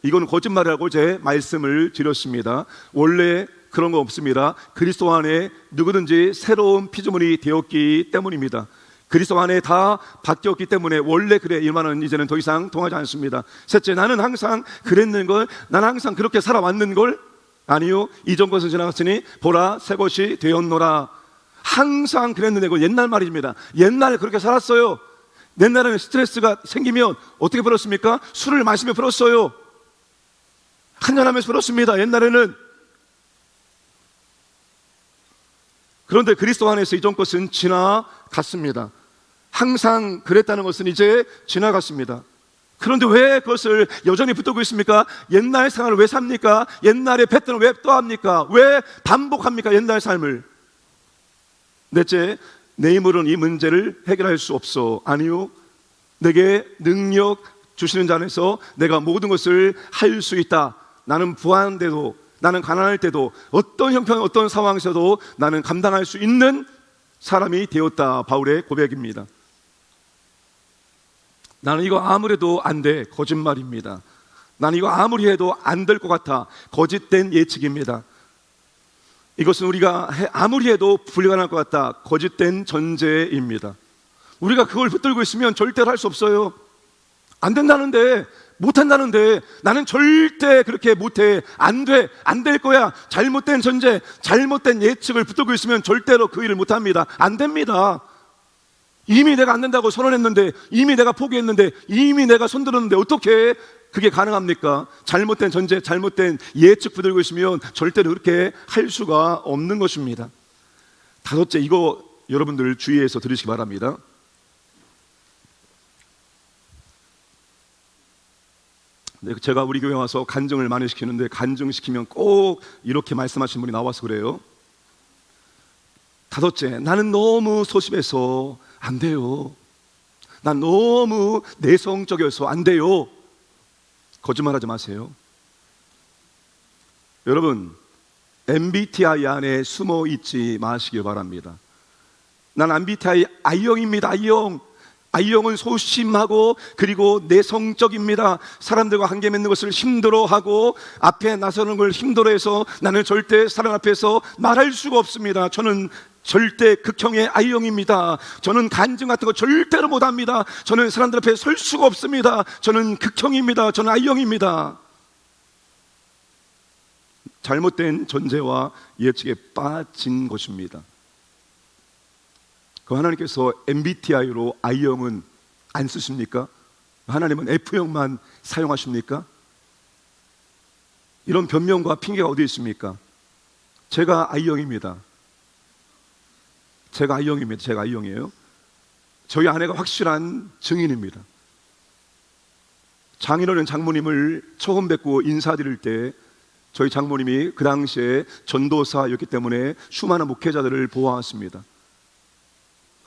Speaker 2: 이건 거짓말이라고 어제 말씀을 드렸습니다. 원래 그런 거 없습니다. 그리스도 안에 누구든지 새로운 피조물이 되었기 때문입니다. 그리스도 안에 다 바뀌었기 때문에 원래 그래, 이 말은 이제는 더 이상 통하지 않습니다. 셋째, 나는 항상 그랬는걸, 나는 항상 그렇게 살아왔는걸. 아니요, 이전 것은 지나갔으니 보라 새 것이 되었노라. 항상 그랬는데, 이거 옛날 말입니다. 옛날에 그렇게 살았어요. 옛날에는 스트레스가 생기면 어떻게 풀었습니까? 술을 마시며 풀었어요. 한잔하면서 풀었습니다. 옛날에는. 그런데 그리스도 안에서 이전 것은 지나갔습니다. 항상 그랬다는 것은 이제 지나갔습니다. 그런데 왜 그것을 여전히 붙들고 있습니까? 옛날 생활을 왜 삽니까? 옛날의 패턴을 왜 또 합니까? 왜 반복합니까? 옛날 삶을. 넷째, 내 힘으로는 이 문제를 해결할 수 없어. 아니요, 내게 능력 주시는 자 안에서 내가 모든 것을 할 수 있다. 나는 부한 때도, 나는 가난할 때도, 어떤 형편, 어떤 상황에서도 나는 감당할 수 있는 사람이 되었다. 바울의 고백입니다. 나는 이거 아무래도 안 돼. 거짓말입니다. 나는 이거 아무리 해도 안 될 것 같아. 거짓된 예측입니다. 이것은 우리가 아무리 해도 불가능할 것 같다. 거짓된 전제입니다. 우리가 그걸 붙들고 있으면 절대로 할 수 없어요. 안 된다는데, 못 한다는데, 나는 절대 그렇게 못해. 안 돼. 안 될 거야. 잘못된 전제, 잘못된 예측을 붙들고 있으면 절대로 그 일을 못 합니다. 안 됩니다. 이미 내가 안 된다고 선언했는데, 이미 내가 포기했는데, 이미 내가 손들었는데 어떻게 그게 가능합니까? 잘못된 전제, 잘못된 예측 붙들고 있으면 절대로 그렇게 할 수가 없는 것입니다. 다섯째, 이거 여러분들 주의해서 들으시기 바랍니다. 제가 우리 교회 와서 간증을 많이 시키는데, 간증시키면 꼭 이렇게 말씀하신 분이 나와서 그래요. 다섯째, 나는 너무 소심해서 안 돼요. 난 너무 내성적이어서 안 돼요. 거짓말하지 마세요. 여러분, MBTI 안에 숨어 있지 마시기 바랍니다. 난 MBTI I형입니다. I형은 소심하고 그리고 내성적입니다. 사람들과 관계 맺는 것을 힘들어하고 앞에 나서는 걸 힘들어해서 나는 절대 사람 앞에서 말할 수가 없습니다. 저는 절대 극형의 I형입니다. 저는 간증 같은 거 절대로 못합니다. 저는 사람들 앞에 설 수가 없습니다. 저는 극형입니다. 저는 I형입니다. 잘못된 전제와 예측에 빠진 것입니다. 그 하나님께서 MBTI로 I형은 안 쓰십니까? 하나님은 F형만 사용하십니까? 이런 변명과 핑계가 어디 있습니까? 제가 I형입니다. 제가 I형이에요. 저희 아내가 확실한 증인입니다. 장인어른 장모님을 처음 뵙고 인사드릴 때 저희 장모님이 그 당시에 전도사였기 때문에 수많은 목회자들을 보아왔습니다.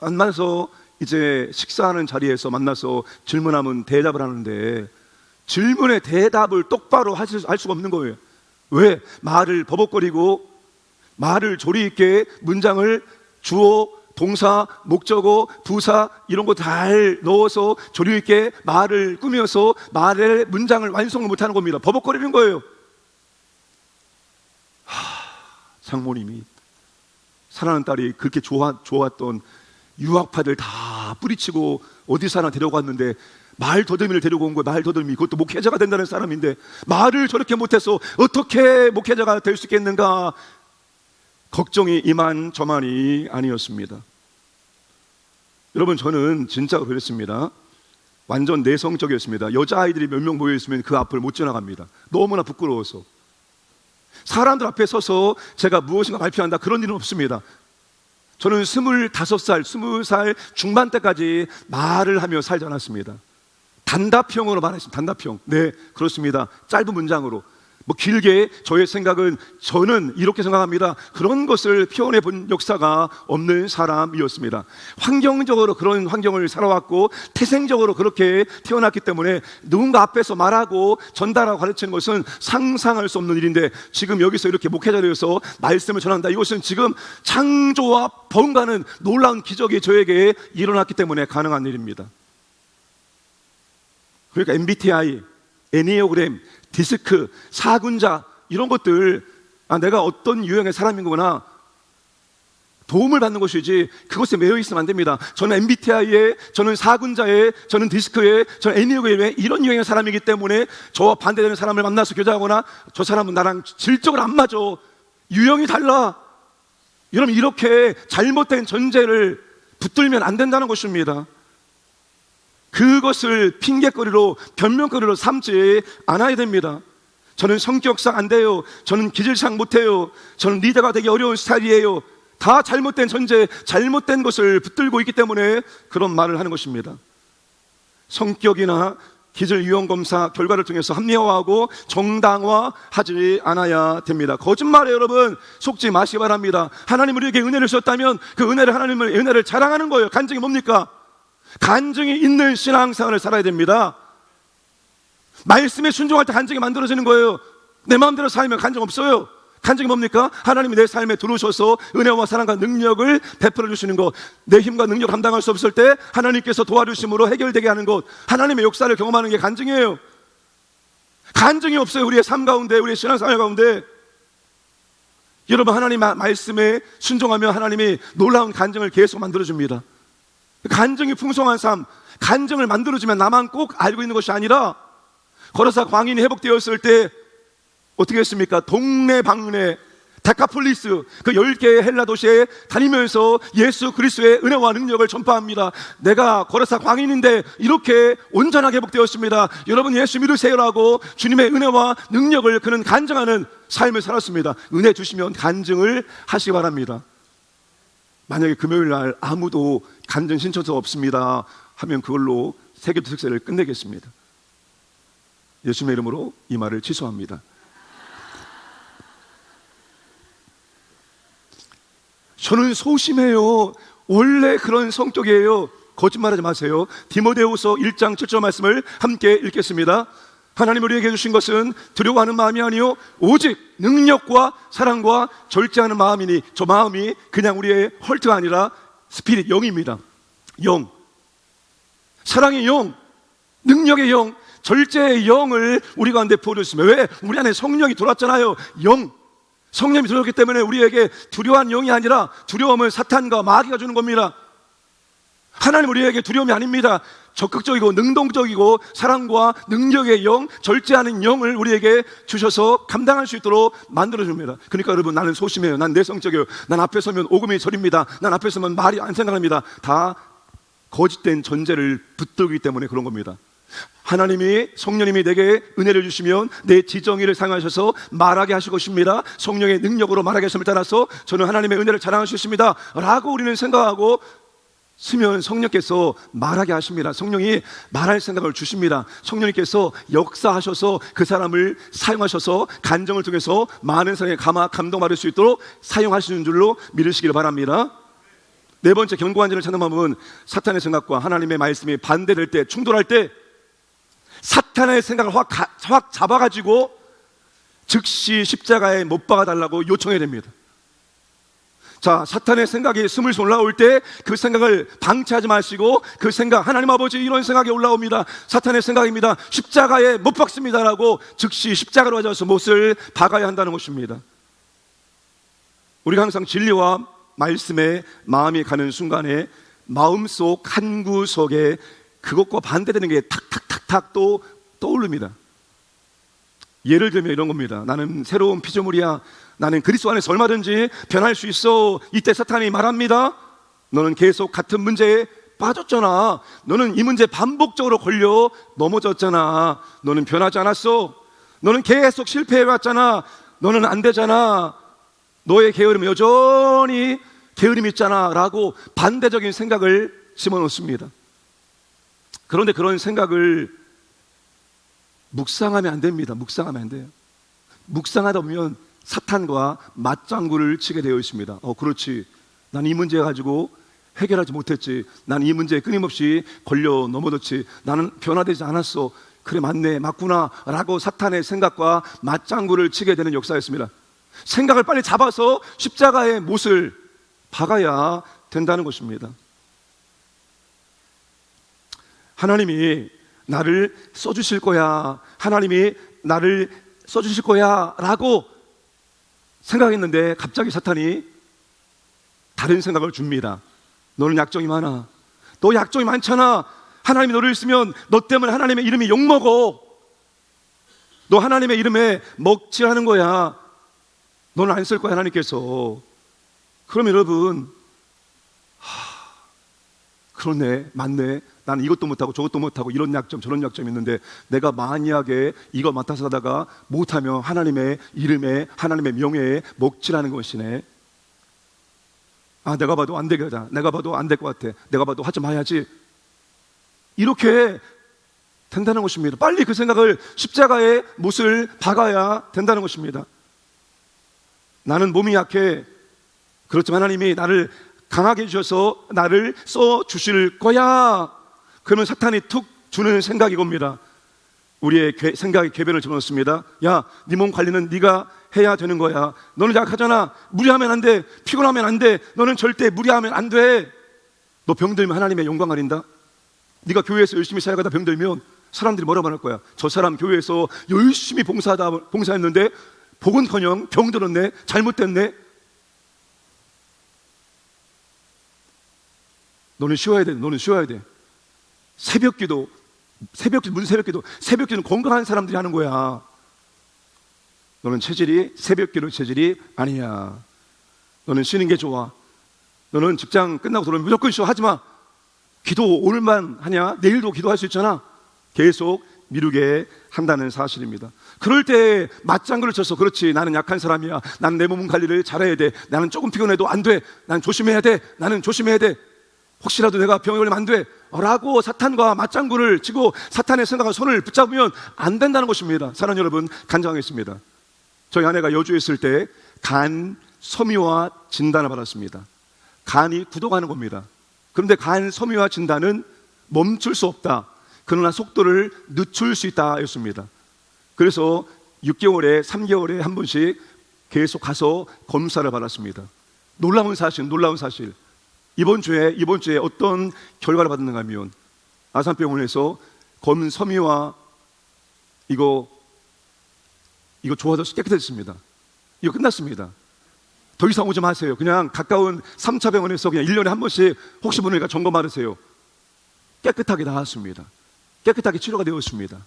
Speaker 2: 만나서 이제 식사하는 자리에서 만나서 질문하면 대답을 하는데 질문에 대답을 똑바로 할 수가 없는 거예요. 왜? 말을 버벅거리고 말을 조리 있게 문장을 주어, 동사, 목적어, 부사 이런 거 잘 넣어서 조리 있게 말을 꾸며서 말의 문장을 완성을 못하는 겁니다. 버벅거리는 거예요. 장모님이 사랑하는 딸이 그렇게 좋았던 유학파들 다 뿌리치고 어디서 하나 데려갔는데 말 더듬이를 데리고 온 거예요. 말 더듬이. 그것도 목회자가 된다는 사람인데 말을 저렇게 못해서 어떻게 목회자가 될 수 있겠는가 걱정이 이만저만이 아니었습니다. 여러분, 저는 진짜 그랬습니다. 완전 내성적이었습니다. 여자아이들이 몇 명 모여있으면 그 앞을 못 지나갑니다. 너무나 부끄러워서. 사람들 앞에 서서 제가 무엇인가 발표한다 그런 일은 없습니다. 저는 25살, 20살 중반 때까지 말을 하며 살지 않았습니다. 단답형으로 말했습니다. 단답형. 네, 그렇습니다. 짧은 문장으로. 뭐 길게 저의 생각은 저는 이렇게 생각합니다. 그런 것을 표현해 본 역사가 없는 사람이었습니다. 환경적으로 그런 환경을 살아왔고 태생적으로 그렇게 태어났기 때문에 누군가 앞에서 말하고 전달하고 가르치는 것은 상상할 수 없는 일인데 지금 여기서 이렇게 목회자 되어서 말씀을 전한다. 이것은 지금 창조와 번가는 놀라운 기적이 저에게 일어났기 때문에 가능한 일입니다. 그러니까 MBTI, 애니어그램, 디스크, 사군자 이런 것들 내가 어떤 유형의 사람인 거구나 도움을 받는 것이지 그것에 매여 있으면 안 됩니다. 저는 MBTI에, 저는 사군자에, 저는 디스크에, 저는 애니어그램에 이런 유형의 사람이기 때문에 저와 반대되는 사람을 만나서 교제하거나 저 사람은 나랑 질적으로 안 맞아, 유형이 달라, 여러분 이렇게 잘못된 전제를 붙들면 안 된다는 것입니다. 그것을 핑계거리로 변명거리로 삼지 않아야 됩니다. 저는 성격상 안 돼요, 저는 기질상 못해요, 저는 리더가 되기 어려운 스타일이에요. 다 잘못된 전제, 잘못된 것을 붙들고 있기 때문에 그런 말을 하는 것입니다. 성격이나 기질 유형 검사 결과를 통해서 합리화하고 정당화하지 않아야 됩니다. 거짓말에 여러분 속지 마시기 바랍니다. 하나님 우리에게 은혜를 주셨다면 그 은혜를, 하나님의 은혜를 자랑하는 거예요. 간증이 뭡니까? 간증이 있는 신앙생활을 살아야 됩니다. 말씀에 순종할 때 간증이 만들어지는 거예요. 내 마음대로 살면 간증 없어요. 간증이 뭡니까? 하나님이 내 삶에 들어오셔서 은혜와 사랑과 능력을 베풀어 주시는 것, 내 힘과 능력 감당할 수 없을 때 하나님께서 도와주심으로 해결되게 하는 것, 하나님의 역사를 경험하는 게 간증이에요. 간증이 없어요. 우리의 삶 가운데, 우리의 신앙생활 가운데. 여러분, 하나님 말씀에 순종하며 하나님이 놀라운 간증을 계속 만들어줍니다. 간증이 풍성한 삶, 간증을 만들어주면 나만 꼭 알고 있는 것이 아니라 거라사 광인이 회복되었을 때 어떻게 했습니까? 동네 방네 데카폴리스 그 10개의 헬라 도시에 다니면서 예수 그리스도의 은혜와 능력을 전파합니다. 내가 거라사 광인인데 이렇게 온전하게 회복되었습니다. 여러분 예수 믿으세요라고 주님의 은혜와 능력을 그는 간증하는 삶을 살았습니다. 은혜 주시면 간증을 하시기 바랍니다. 만약에 금요일 날 아무도 간증 신청서 없습니다 하면 그걸로 세계도 특세를 끝내겠습니다. 예수님의 이름으로 이 말을 취소합니다. 저는 소심해요. 원래 그런 성격이에요. 거짓말하지 마세요. 디모데후서 1장 7절 말씀을 함께 읽겠습니다. 하나님 우리에게 주신 것은 두려워하는 마음이 아니요 오직 능력과 사랑과 절제하는 마음이니, 저 마음이 그냥 우리의 헐트가 아니라 스피릿, 영입니다. 영, 사랑의 영, 능력의 영, 절제의 영을 우리 가운데 부어주셨습니다. 왜? 우리 안에 성령이 들어왔잖아요. 영, 성령이 들어왔기 때문에 우리에게 두려워한 영이 아니라, 두려움은 사탄과 마귀가 주는 겁니다. 하나님 우리에게 두려움이 아닙니다. 적극적이고 능동적이고 사랑과 능력의 영, 절제하는 영을 우리에게 주셔서 감당할 수 있도록 만들어줍니다. 그러니까 여러분, 나는 소심해요, 난 내성적이에요, 난 앞에 서면 오금이 저립니다, 난 앞에 서면 말이 안 생각납니다. 다 거짓된 전제를 붙들기 때문에 그런 겁니다. 하나님이, 성령님이 내게 은혜를 주시면 내 지정의를 사용하셔서 말하게 하실 것입니다. 성령의 능력으로 말하게 하심을 따라서 저는 하나님의 은혜를 자랑할 수 있습니다 라고 우리는 생각하고 쓰면 성령께서 말하게 하십니다. 성령이 말할 생각을 주십니다. 성령님께서 역사하셔서 그 사람을 사용하셔서 간정을 통해서 많은 사람에게 감동받을 수 있도록 사용하시는 줄로 믿으시길 바랍니다. 네 번째, 견고한 진을 찾는 방법은 사탄의 생각과 하나님의 말씀이 반대될 때, 충돌할 때 사탄의 생각을 확 잡아가지고 즉시 십자가에 못 박아달라고 요청해야 됩니다. 자, 사탄의 생각이 스물스 올라올 때 그 생각을 방치하지 마시고 그 생각, 하나님 아버지 이런 생각이 올라옵니다. 사탄의 생각입니다. 십자가에 못 박습니다라고 즉시 십자가로 가져와서 못을 박아야 한다는 것입니다. 우리가 항상 진리와 말씀에 마음이 가는 순간에 마음속 한 구석에 그것과 반대되는 게 탁탁탁탁 또 떠오릅니다. 예를 들면 이런 겁니다. 나는 새로운 피조물이야. 나는 그리스도 안에서 얼마든지 변할 수 있어. 이때 사탄이 말합니다. 너는 계속 같은 문제에 빠졌잖아. 너는 이 문제 반복적으로 걸려 넘어졌잖아. 너는 변하지 않았어. 너는 계속 실패해왔잖아. 너는 안 되잖아. 너의 게으름은 여전히 게으름이 있잖아 라고 반대적인 생각을 집어넣습니다. 그런데 그런 생각을 묵상하면 안 됩니다. 묵상하면 안 돼요. 묵상하다 보면 사탄과 맞장구를 치게 되어 있습니다. 그렇지. 난 이 문제 가지고 해결하지 못했지. 난 이 문제에 끊임없이 걸려 넘어졌지. 나는 변화되지 않았어. 그래, 맞네, 맞구나 라고 사탄의 생각과 맞장구를 치게 되는 역사였습니다. 생각을 빨리 잡아서 십자가의 못을 박아야 된다는 것입니다. 하나님이 나를 써주실 거야. 하나님이 나를 써주실 거야 라고 생각했는데 갑자기 사탄이 다른 생각을 줍니다. 너는 약점이 많아. 너 약점이 많잖아. 하나님이 너를 쓰면 너 때문에 하나님의 이름이 욕먹어. 너 하나님의 이름에 먹칠하는 거야. 너는 안 쓸 거야, 하나님께서. 그럼 여러분, 그렇네, 맞네. 나는 이것도 못하고 저것도 못하고 이런 약점 저런 약점이 있는데 내가 만약에 이거 맡아서 하다가 못하면 하나님의 이름에 하나님의 명예에 먹칠하는 것이네. 내가 봐도 안 되겠다. 내가 봐도 안 될 것 같아. 내가 봐도 하지 마야지. 이렇게 된다는 것입니다. 빨리 그 생각을 십자가에 못을 박아야 된다는 것입니다. 나는 몸이 약해. 그렇지만 하나님이 나를 강하게 해주셔서 나를 써주실 거야. 그러면 사탄이 툭 주는 생각이 겁니다. 우리의 생각의 궤변을 집어넣습니다. 야, 네 몸 관리는 네가 해야 되는 거야. 너는 약하잖아. 무리하면 안 돼. 피곤하면 안 돼. 너는 절대 무리하면 안 돼. 너 병들면 하나님의 영광 가린다. 네가 교회에서 열심히 살아가다 병들면 사람들이 뭐라 말할 거야. 저 사람 교회에서 열심히 봉사했는데 복은커녕 병들었네. 잘못됐네. 너는 쉬어야 돼. 너는 쉬어야 돼. 새벽기도 무슨 새벽기도? 새벽기도는 건강한 사람들이 하는 거야. 너는 새벽기도 체질이 아니야. 너는 쉬는 게 좋아. 너는 직장 끝나고 들어오면 무조건 쉬어. 하지마. 기도 오늘만 하냐? 내일도 기도할 수 있잖아. 계속 미루게 한다는 사실입니다. 그럴 때 맞장구를 쳐서 그렇지, 나는 약한 사람이야. 나는 내 몸 관리를 잘해야 돼. 나는 조금 피곤해도 안 돼. 나는 조심해야 돼. 나는 조심해야 돼. 혹시라도 내가 병에 걸리면 안 돼 라고 사탄과 맞장구를 치고 사탄의 생각과 손을 붙잡으면 안 된다는 것입니다. 사랑하는 여러분, 간증하겠습니다. 저희 아내가 여주에 있을 때 간 섬유화 진단을 받았습니다. 간이 굳어가는 겁니다. 그런데 간 섬유화 진단은 멈출 수 없다. 그러나 속도를 늦출 수 있다 였습니다. 그래서 6개월에 3개월에 한 번씩 계속 가서 검사를 받았습니다. 놀라운 사실. 이번 주에 어떤 결과를 받았는가 하면 아산병원에서 검은 섬유화 이거 좋아져서 깨끗해졌습니다. 이거 끝났습니다. 더 이상 오지 마세요. 그냥 가까운 3차 병원에서 그냥 1년에 한 번씩 혹시 모르니까 점검 받으세요. 깨끗하게 나았습니다. 깨끗하게 치료가 되었습니다.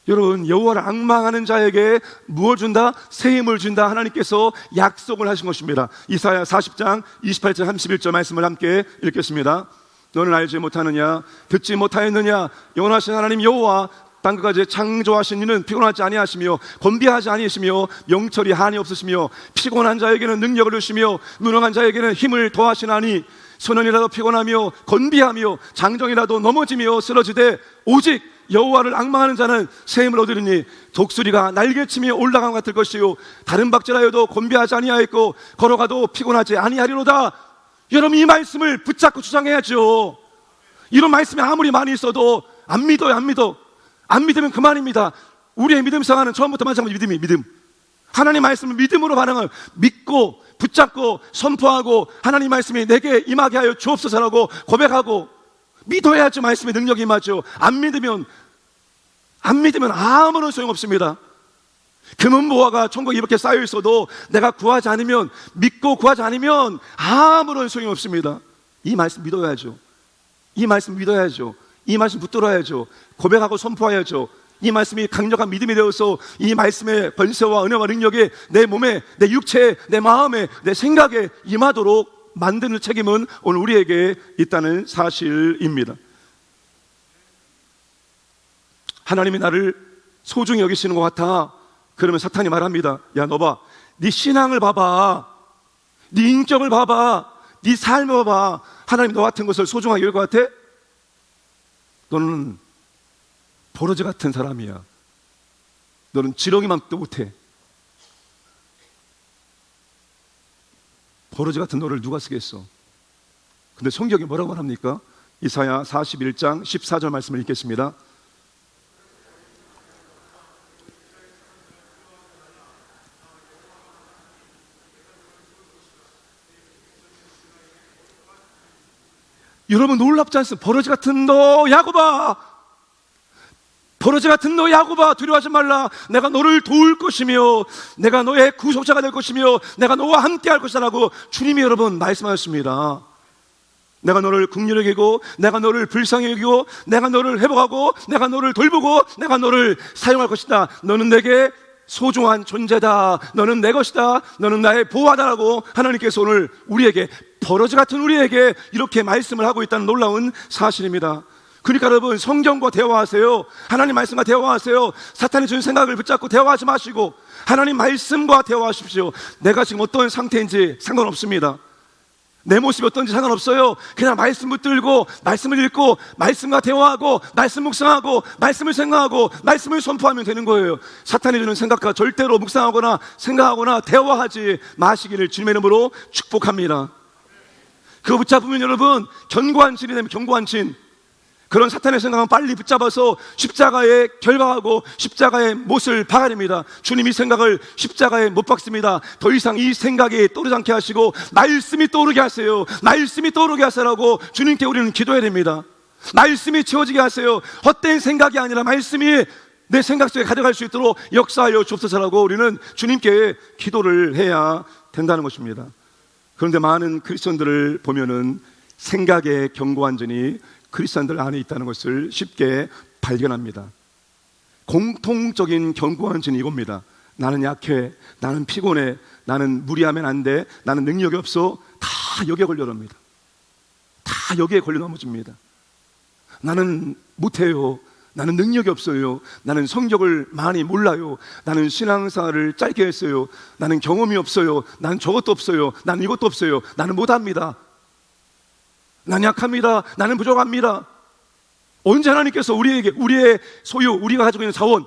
Speaker 2: 여러분, 여호와를 앙망하는 자에게 무엇을 준다? 새 힘을 준다. 하나님께서 약속을 하신 것입니다. 이사야 40장 28절 31절 말씀을 함께 읽겠습니다. 너는 알지 못하느냐? 듣지 못하였느냐? 영원하신 하나님 여호와 땅끝까지 창조하신 이는 피곤하지 아니하시며 건비하지 아니하시며 명철이 한이 없으시며 피곤한 자에게는 능력을 주시며 무능한 자에게는 힘을 더하시나니 소년이라도 피곤하며 건비하며 장정이라도 넘어지며 쓰러지되 오직 여호와를 앙망하는 자는 새 힘을 얻으리니 독수리가 날개치며 올라간 것 같을 것이요 다른 박질하여도 건비하지 아니하였고 걸어가도 피곤하지 아니하리로다. 여러분, 이 말씀을 붙잡고 주장해야죠. 이런 말씀이 아무리 많이 있어도 안 믿어요. 안 믿으면 그만입니다. 우리의 믿음 생활은 처음부터 마찬가지 믿음. 하나님 말씀을 믿음으로 반응을 믿고 붙잡고 선포하고 하나님 말씀이 내게 임하게 하여 주옵소서라고 고백하고 믿어야지 말씀의 능력이 임하죠. 안 믿으면 아무런 소용없습니다. 금은보화가 천국에 이렇게 쌓여 있어도 내가 구하지 않으면, 믿고 구하지 않으면 아무런 소용이 없습니다. 이 말씀 믿어야죠. 이 말씀 믿어야죠. 이 말씀 붙들어야죠. 고백하고 선포해야죠. 이 말씀이 강력한 믿음이 되어서 이 말씀의 권세와 은혜와 능력이 내 몸에, 내 육체에, 내 마음에, 내 생각에 임하도록 만드는 책임은 오늘 우리에게 있다는 사실입니다. 하나님이 나를 소중히 여기시는 것 같아. 그러면 사탄이 말합니다. 야, 너 봐. 네 신앙을 봐봐. 네 인격을 봐봐. 네 삶을 봐봐. 하나님 너 같은 것을 소중하게 여길 것 같아? 너는 버러지 같은 사람이야. 너는 지렁이만도 못해. 버러지 같은 너를 누가 쓰겠어? 근데 성경이 뭐라고 말합니까? 이사야 41장 14절 말씀을 읽겠습니다. 여러분 놀랍지 않습니까? 버러지 같은 너 야곱아, 버러지 같은 너 야곱아, 두려워하지 말라. 내가 너를 도울 것이며 내가 너의 구속자가 될 것이며 내가 너와 함께 할 것이라고 주님이 여러분 말씀하셨습니다. 내가 너를 긍휼히 여기고 내가 너를 불쌍히 여기고 내가 너를 회복하고 내가 너를 돌보고 내가 너를 사용할 것이다. 너는 내게 소중한 존재다. 너는 내 것이다. 너는 나의 보호하다라고 하나님께서 오늘 우리에게, 버러지 같은 우리에게 이렇게 말씀을 하고 있다는 놀라운 사실입니다. 그러니까 여러분 성경과 대화하세요. 하나님 말씀과 대화하세요. 사탄이 주는 생각을 붙잡고 대화하지 마시고 하나님 말씀과 대화하십시오. 내가 지금 어떤 상태인지 상관없습니다. 내 모습이 어떤지 상관없어요. 그냥 말씀 붙들고 말씀을 읽고 말씀과 대화하고 말씀 묵상하고 말씀을 생각하고 말씀을 선포하면 되는 거예요. 사탄이 주는 생각과 절대로 묵상하거나 생각하거나 대화하지 마시기를 주님의 이름으로 축복합니다. 그거 붙잡으면 여러분 견고한 진이 되면, 견고한 진, 그런 사탄의 생각은 빨리 붙잡아서 십자가에 결박하고 십자가의 못을 박아야 됩니다. 주님이 생각을 십자가에 못 박습니다. 더 이상 이 생각이 떠오르지 않게 하시고 말씀이 떠오르게 하세요. 말씀이 떠오르게 하세요라고 주님께 우리는 기도해야 됩니다. 말씀이 채워지게 하세요. 헛된 생각이 아니라 말씀이 내 생각 속에 가져갈 수 있도록 역사하여 주옵소서라고 우리는 주님께 기도를 해야 된다는 것입니다. 그런데 많은 크리스천들을 보면은 생각의 견고한 전이 크리스천들 안에 있다는 것을 쉽게 발견합니다. 공통적인 견고한 전이 이겁니다. 나는 약해, 나는 피곤해, 나는 무리하면 안 돼, 나는 능력이 없어. 다 여기에 걸려 넘니다. 다 여기에 걸려 넘어집니다. 나는 못해요, 나는 능력이 없어요, 나는 성경을 많이 몰라요, 나는 신앙생활을 짧게 했어요, 나는 경험이 없어요, 나는 저것도 없어요, 나는 이것도 없어요, 나는 못합니다, 나는 약합니다, 나는 부족합니다. 언제 하나님께서 우리에게 우리의 소유, 우리가 가지고 있는 자원,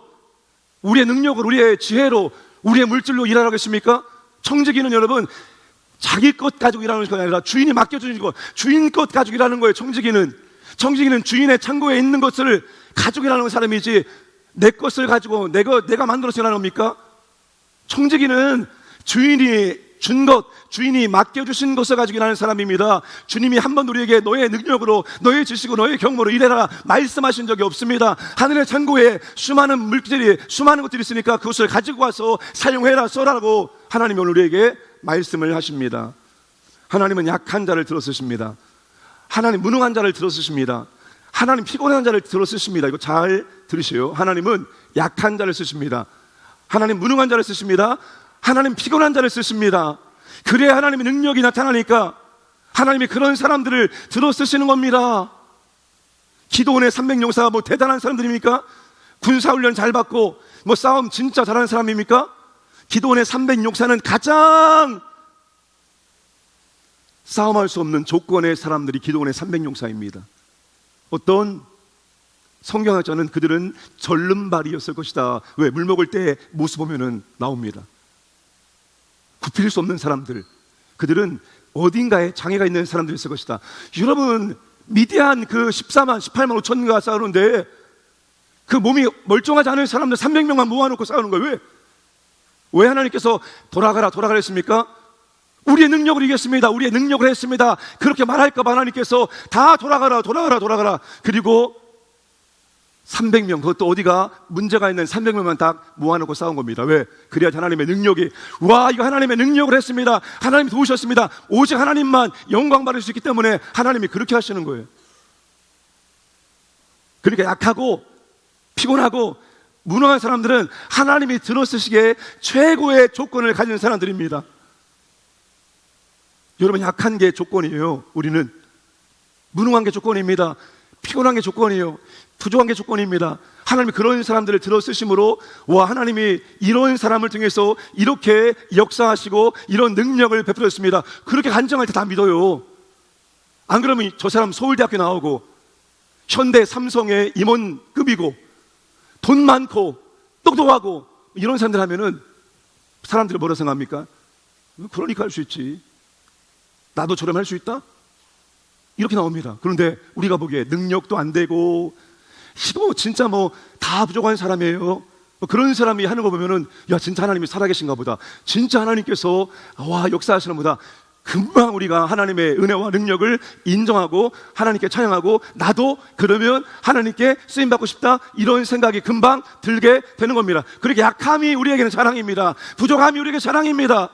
Speaker 2: 우리의 능력을, 우리의 지혜로, 우리의 물질로 일하라고 했습니까? 청지기는 여러분 자기 것 가지고 일하는 것이 아니라 주인이 맡겨주는 것, 주인 것 가지고 일하는 거예요. 청지기는 주인의 창고에 있는 것을 가지고 일하는 사람이지 내 것을 가지고 내가 만들어서 일하는 겁니까? 청지기는 주인이 준 것, 주인이 맡겨주신 것을 가지고 일하는 사람입니다. 주님이 한 번 우리에게 너의 능력으로, 너의 지식으로, 너의 경험으로 일해라 말씀하신 적이 없습니다. 하늘의 창고에 수많은 물질이, 수많은 것들이 있으니까 그것을 가지고 와서 사용해라, 써라라고 하나님이 오늘 우리에게 말씀을 하십니다. 하나님은 약한 자를 들어쓰십니다. 하나님 무능한 자를 들어쓰십니다. 하나님 피곤한 자를 들어쓰십니다. 이거 잘 들으세요. 하나님은 약한 자를 쓰십니다. 하나님 무능한 자를 쓰십니다. 하나님 피곤한 자를 쓰십니다. 그래야 하나님의 능력이 나타나니까 하나님이 그런 사람들을 들어 쓰시는 겁니다. 기도원의 300용사가 뭐 대단한 사람들입니까? 군사훈련 잘 받고 뭐 싸움 진짜 잘하는 사람입니까? 기도원의 300용사는 가장 싸움할 수 없는 조건의 사람들이 기도원의 300용사입니다. 어떤 성경학자는 그들은 절름발이었을 것이다. 왜? 물 먹을 때 모습 보면은 나옵니다. 굽힐 수 없는 사람들, 그들은 어딘가에 장애가 있는 사람들이었을 것이다. 여러분 미디안 그 14만 18만 5천가 싸우는데 그 몸이 멀쩡하지 않은 사람들 300명만 모아놓고 싸우는 거예요. 왜 하나님께서 돌아가라 했습니까? 우리의 능력을 이겼습니다. 우리의 능력을 했습니다. 그렇게 말할까 봐 하나님께서 다 돌아가라. 그리고 300명, 그것도 어디가 문제가 있는 300명만 딱 모아놓고 싸운 겁니다. 왜? 그래야지 하나님의 능력이, 와, 이거 하나님의 능력을 했습니다. 하나님이 도우셨습니다. 오직 하나님만 영광 받을 수 있기 때문에 하나님이 그렇게 하시는 거예요. 그러니까 약하고 피곤하고 무능한 사람들은 하나님이 들어쓰시기에 최고의 조건을 가진 사람들입니다. 여러분, 약한 게 조건이에요. 우리는 무능한 게 조건입니다. 피곤한 게 조건이에요. 부족한 게 조건입니다. 하나님이 그런 사람들을 들어쓰심으로, 와, 하나님이 이런 사람을 통해서 이렇게 역사하시고 이런 능력을 베풀었습니다. 그렇게 간증할 때 다 믿어요. 안 그러면 저 사람 서울대학교 나오고 현대 삼성의 임원급이고 돈 많고 똑똑하고 이런 사람들 하면은 사람들이 뭐라 생각합니까? 그러니까 할 수 있지. 나도 저럼 할 수 있다? 이렇게 나옵니다. 그런데 우리가 보기에 능력도 안 되고 진짜 다 부족한 사람이에요. 그런 사람이 하는 거 보면은, 야, 진짜 하나님이 살아계신가 보다. 진짜 하나님께서 역사하시는 보다. 금방 우리가 하나님의 은혜와 능력을 인정하고 하나님께 찬양하고, 나도 그러면 하나님께 쓰임받고 싶다, 이런 생각이 금방 들게 되는 겁니다. 그렇게 약함이 우리에게는 자랑입니다. 부족함이 우리에게 자랑입니다.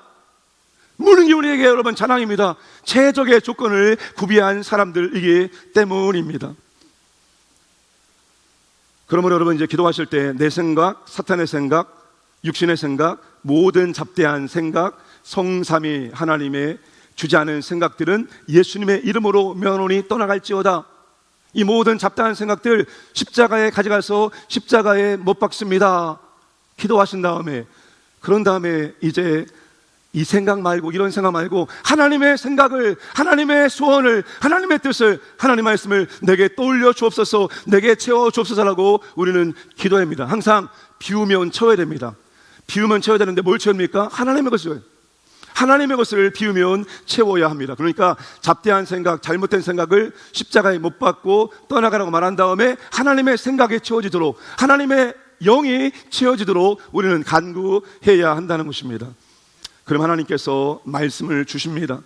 Speaker 2: 무능이 우리에게 여러분 자랑입니다. 최적의 조건을 구비한 사람들이기 때문입니다. 그러므로 여러분, 이제 기도하실 때 내 생각, 사탄의 생각, 육신의 생각, 모든 잡대한 생각, 성삼위 하나님의 주지 않은 생각들은 예수님의 이름으로 명하노니 떠나갈지어다. 이 모든 잡다한 생각들 십자가에 가져가서 십자가에 못 박습니다. 기도하신 다음에, 그런 다음에 이제 이 생각 말고, 이런 생각 말고 하나님의 생각을, 하나님의 소원을, 하나님의 뜻을, 하나님의 말씀을 내게 떠올려 주옵소서, 내게 채워 주옵소서라고 우리는 기도합니다. 항상 비우면 채워야 됩니다. 비우면 채워야 되는데 뭘 채웁니까? 하나님의 것을. 하나님의 것을 비우면 채워야 합니다. 그러니까 잡대한 생각, 잘못된 생각을 십자가에 못 박고 떠나가라고 말한 다음에 하나님의 생각이 채워지도록, 하나님의 영이 채워지도록 우리는 간구해야 한다는 것입니다. 그럼 하나님께서 말씀을 주십니다.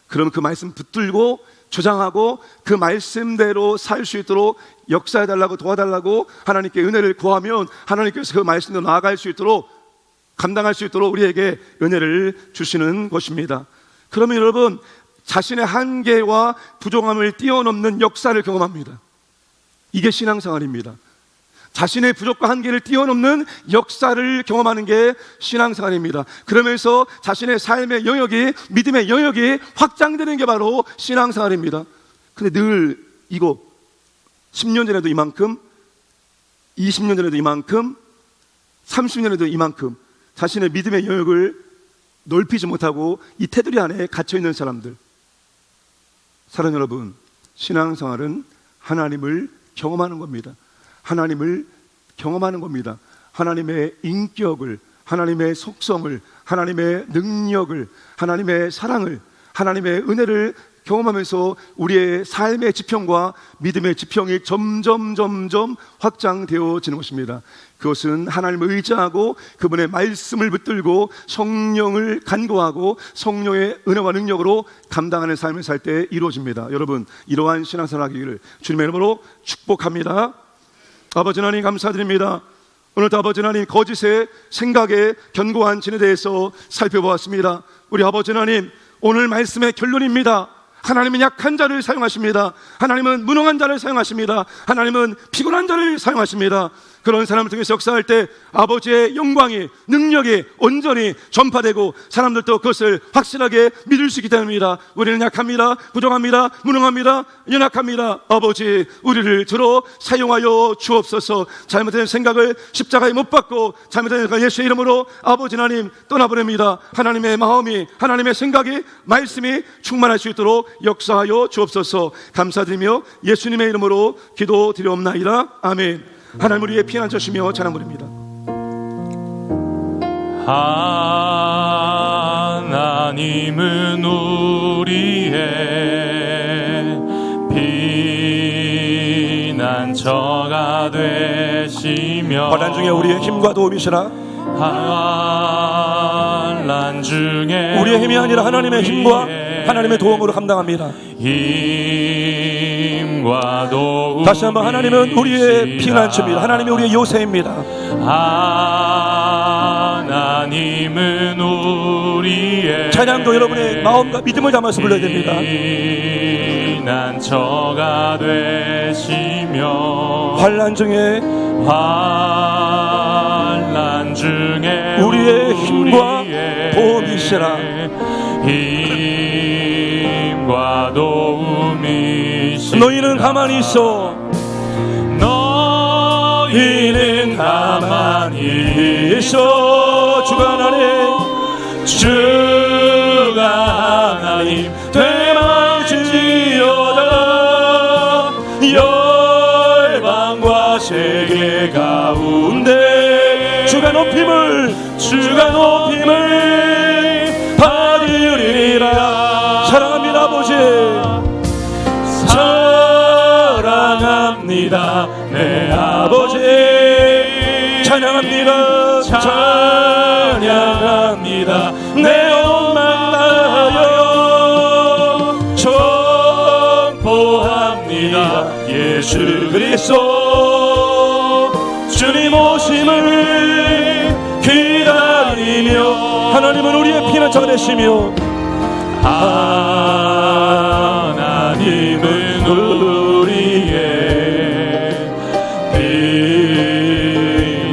Speaker 2: 그럼 그 말씀 붙들고 주장하고 그 말씀대로 살 수 있도록 역사해달라고, 도와달라고 하나님께 은혜를 구하면 하나님께서 그 말씀대로 나아갈 수 있도록, 감당할 수 있도록 우리에게 은혜를 주시는 것입니다. 그러면 여러분, 자신의 한계와 부족함을 뛰어넘는 역사를 경험합니다. 이게 신앙생활입니다. 자신의 부족과 한계를 뛰어넘는 역사를 경험하는 게 신앙생활입니다. 그러면서 자신의 삶의 영역이, 믿음의 영역이 확장되는 게 바로 신앙생활입니다. 근데 늘 이거 10년 전에도 이만큼, 20년 전에도 이만큼, 30년 전에도 이만큼 자신의 믿음의 영역을 넓히지 못하고 이 테두리 안에 갇혀있는 사람들. 사랑하는 여러분, 신앙생활은 하나님을 경험하는 겁니다. 하나님을 경험하는 겁니다. 하나님의 인격을, 하나님의 속성을, 하나님의 능력을, 하나님의 사랑을, 하나님의 은혜를 경험하면서 우리의 삶의 지평과 믿음의 지평이 점점 확장되어지는 것입니다. 그것은 하나님을 의지하고 그분의 말씀을 붙들고 성령을 간구하고 성령의 은혜와 능력으로 감당하는 삶을 살 때 이루어집니다. 여러분, 이러한 신앙생활 하기를 주님의 이름으로 축복합니다. 아버지 하나님, 감사드립니다. 오늘도 아버지 하나님, 거짓의 생각에 견고한 진에 대해서 살펴보았습니다. 우리 아버지 하나님, 오늘 말씀의 결론입니다. 하나님은 약한 자를 사용하십니다. 하나님은 무능한 자를 사용하십니다. 하나님은 피곤한 자를 사용하십니다. 그런 사람을 통해서 역사할 때 아버지의 영광이, 능력이 온전히 전파되고 사람들도 그것을 확실하게 믿을 수 있기 때문입니다. 우리는 약합니다. 부족합니다. 무능합니다. 연약합니다. 아버지, 우리를 주로 사용하여 주옵소서. 잘못된 생각을 십자가에 못 박고 잘못된 생각 예수의 이름으로 아버지 하나님 떠나보냅니다. 하나님의 마음이, 하나님의 생각이, 말씀이 충만할 수 있도록 역사하여 주옵소서. 감사드리며 예수님의 이름으로 기도드리옵나이다. 아멘. 하나님, 우리의 피난 자시며 찬양 부릅니다.
Speaker 1: 하나님은 우리의 피난 저가 되시며
Speaker 3: 환난 중에 우리의 힘과 도움이시라.
Speaker 1: 환난 중에
Speaker 3: 우리의 힘이 아니라 하나님의 힘과 하나님의 도움으로 감당합니다.
Speaker 1: 힘과 도움.
Speaker 3: 다시 한번 하나님은 우리의 피난처입니다. 하나님이 우리의 요새입니다.
Speaker 1: 하나님은 우리의
Speaker 3: 찬양도 여러분의 마음과 믿음을 담아서 불러야 됩니다.
Speaker 1: 피난처가 되시며
Speaker 3: 환난 중에 우리의 힘과 도움이시라.
Speaker 1: 힘과 도움이시라.
Speaker 3: 너희는 가만히 있어.
Speaker 1: 너희는 가만히
Speaker 3: 있어. 주가 하나님 되말지어다. 열방과 세계 가운데 주가 높임을 받으리라. 사랑합니다 아버지. 사랑합니다 내 아버지. 찬양합니다 찬양합니다 내 온 마음 다하여 선포합니다. 예수 그리스도 주님 오심을 기다리며 하나님은 우리의 피난처가 되시며
Speaker 1: 하나님은 우리의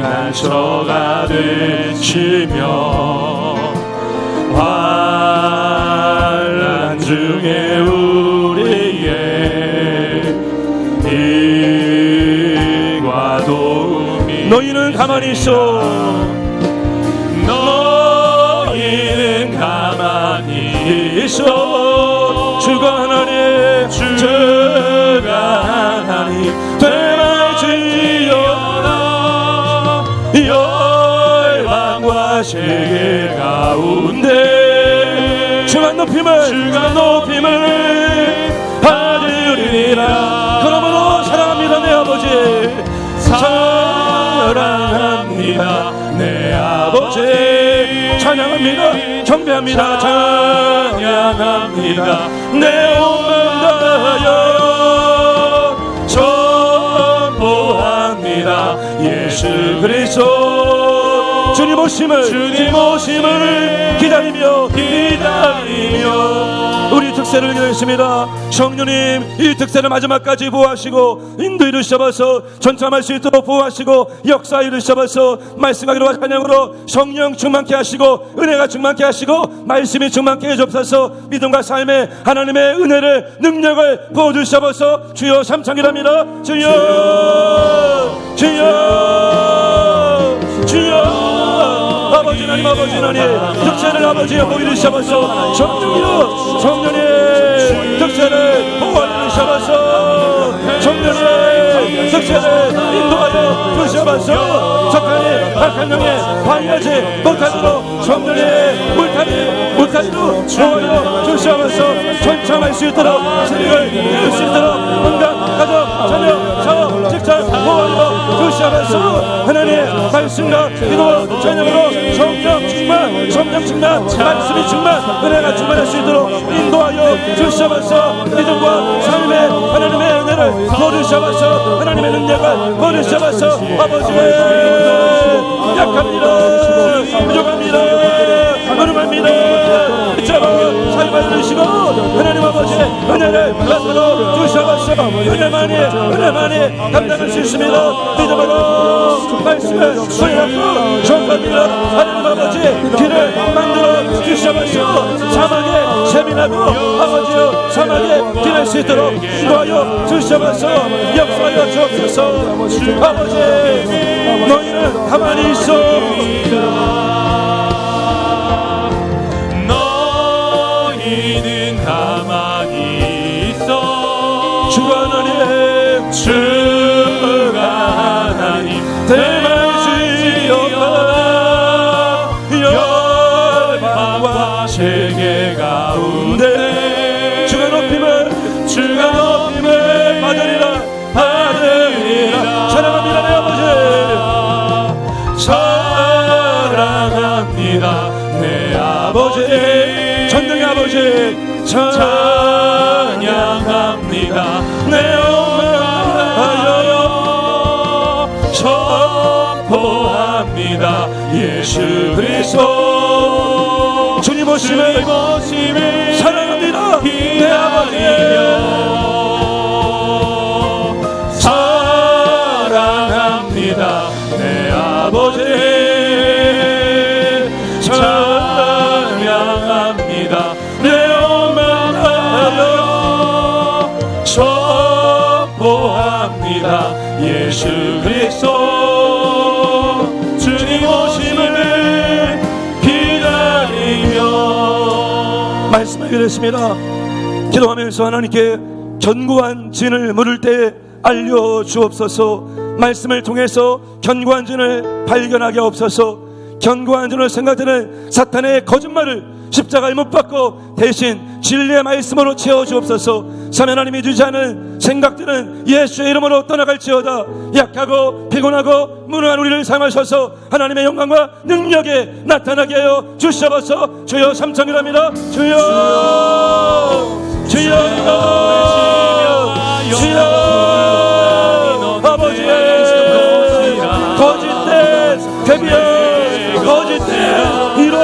Speaker 1: 피난처가 되시며 환난 중에 우리의 힘과 도움이.
Speaker 3: 너희는 가만히 있어.
Speaker 1: 너희는 가만히
Speaker 3: 있어. 주가 하나님 되말지어다. 열방과 세계 가운데 주가 높임을 받으리라. 그러므로 사랑합니다 내 아버지. 사랑합니다 내 아버지. 찬양합니다 경배합니다 찬양합니다 내 온 마음 다하여 선포합니다. 예수 그리스도 주님 오심을 기다리며 우리 특세를 기다렸습니다. 성령님 이 특세를 마지막까지 보호하시고 인도 이루셔서 전참할 수 있도록 보호하시고 역사 이루셔서 말씀하기로 찬양으로 성령 충만케 하시고 은혜가 충만케 하시고 말씀이 충만케 해주옵소서. 믿음과 삶에 하나님의 은혜를 능력을 부어주셔서 주여 삼창이랍니다. 주여 아버지 하나님 특세를 아버지여 보이주셔서 성령님 특세를 보호하주셔서 성령님 특세를 인도하여 주셔서 적하니 박한 영에 방해하지 못하도록 성령님 물타리로 보호하여 주셔서 전참할 수 있도록 세력을 이룰 수 있도록 건강 가정 자녀 사업 직장 보호하여 주셔서 하나님의 말씀과 기도와 찬양으로 성령 충만 말씀이 충만 은혜가 충만할 수 있도록 인도하여 주셔서 믿음과 삶에 하나님의 은혜를 부어주셔서 하나님의 능력을 부어주셔서 아버지 약합니다 부족합니다 어려합니다 이처럼 사용하시고 하나님 아버지 은혜를 받들어 주셔서 은혜만이 감당할 수 있습니다. 믿음으로 말씀을 소유하고 정합니다. 하나님 아버지 길을 만들어 주셔서 사막에 세민하고 아버지여 사막에 길할 수 있도록 인도하여 주셔서 역사하여 주옵소서. 아버지 너희는 가만히 있어.
Speaker 1: 너희는 가만히 있어.
Speaker 3: 주가 하나님 대만지어다. 열방과 세계 가운데 주가 높임을 받으리라.
Speaker 1: 찬양합니다. 내 영광하여 선포합니다. 예수 그리스도
Speaker 3: 주님 오심을 사랑합니다. 내 아버지
Speaker 1: 사랑합니다. 내 아버지 찬양합니다. 내 영광하여 선포합니다. 예수 그리스도 주님 오심을 기다리며
Speaker 3: 말씀하게 됐습니다. 기도하면서 하나님께 견고한 진을 물을 때 알려주옵소서. 말씀을 통해서 견고한 진을 발견하게 없어서 견고한 진을 생각되는 사탄의 거짓말을 십자가에 못 박고 대신 진리의 말씀으로 채워주옵소서. 사면 하나님이 주지 않은 생각들은 예수의 이름으로 떠나갈지어다. 약하고 피곤하고 무능한 우리를 사용하셔서 하나님의 영광과 능력에 나타나게 하여 주시옵소서. 주여 삼창이랍니다. 주여 주여 주여 아버지의 거짓된 대비여 거짓된 이론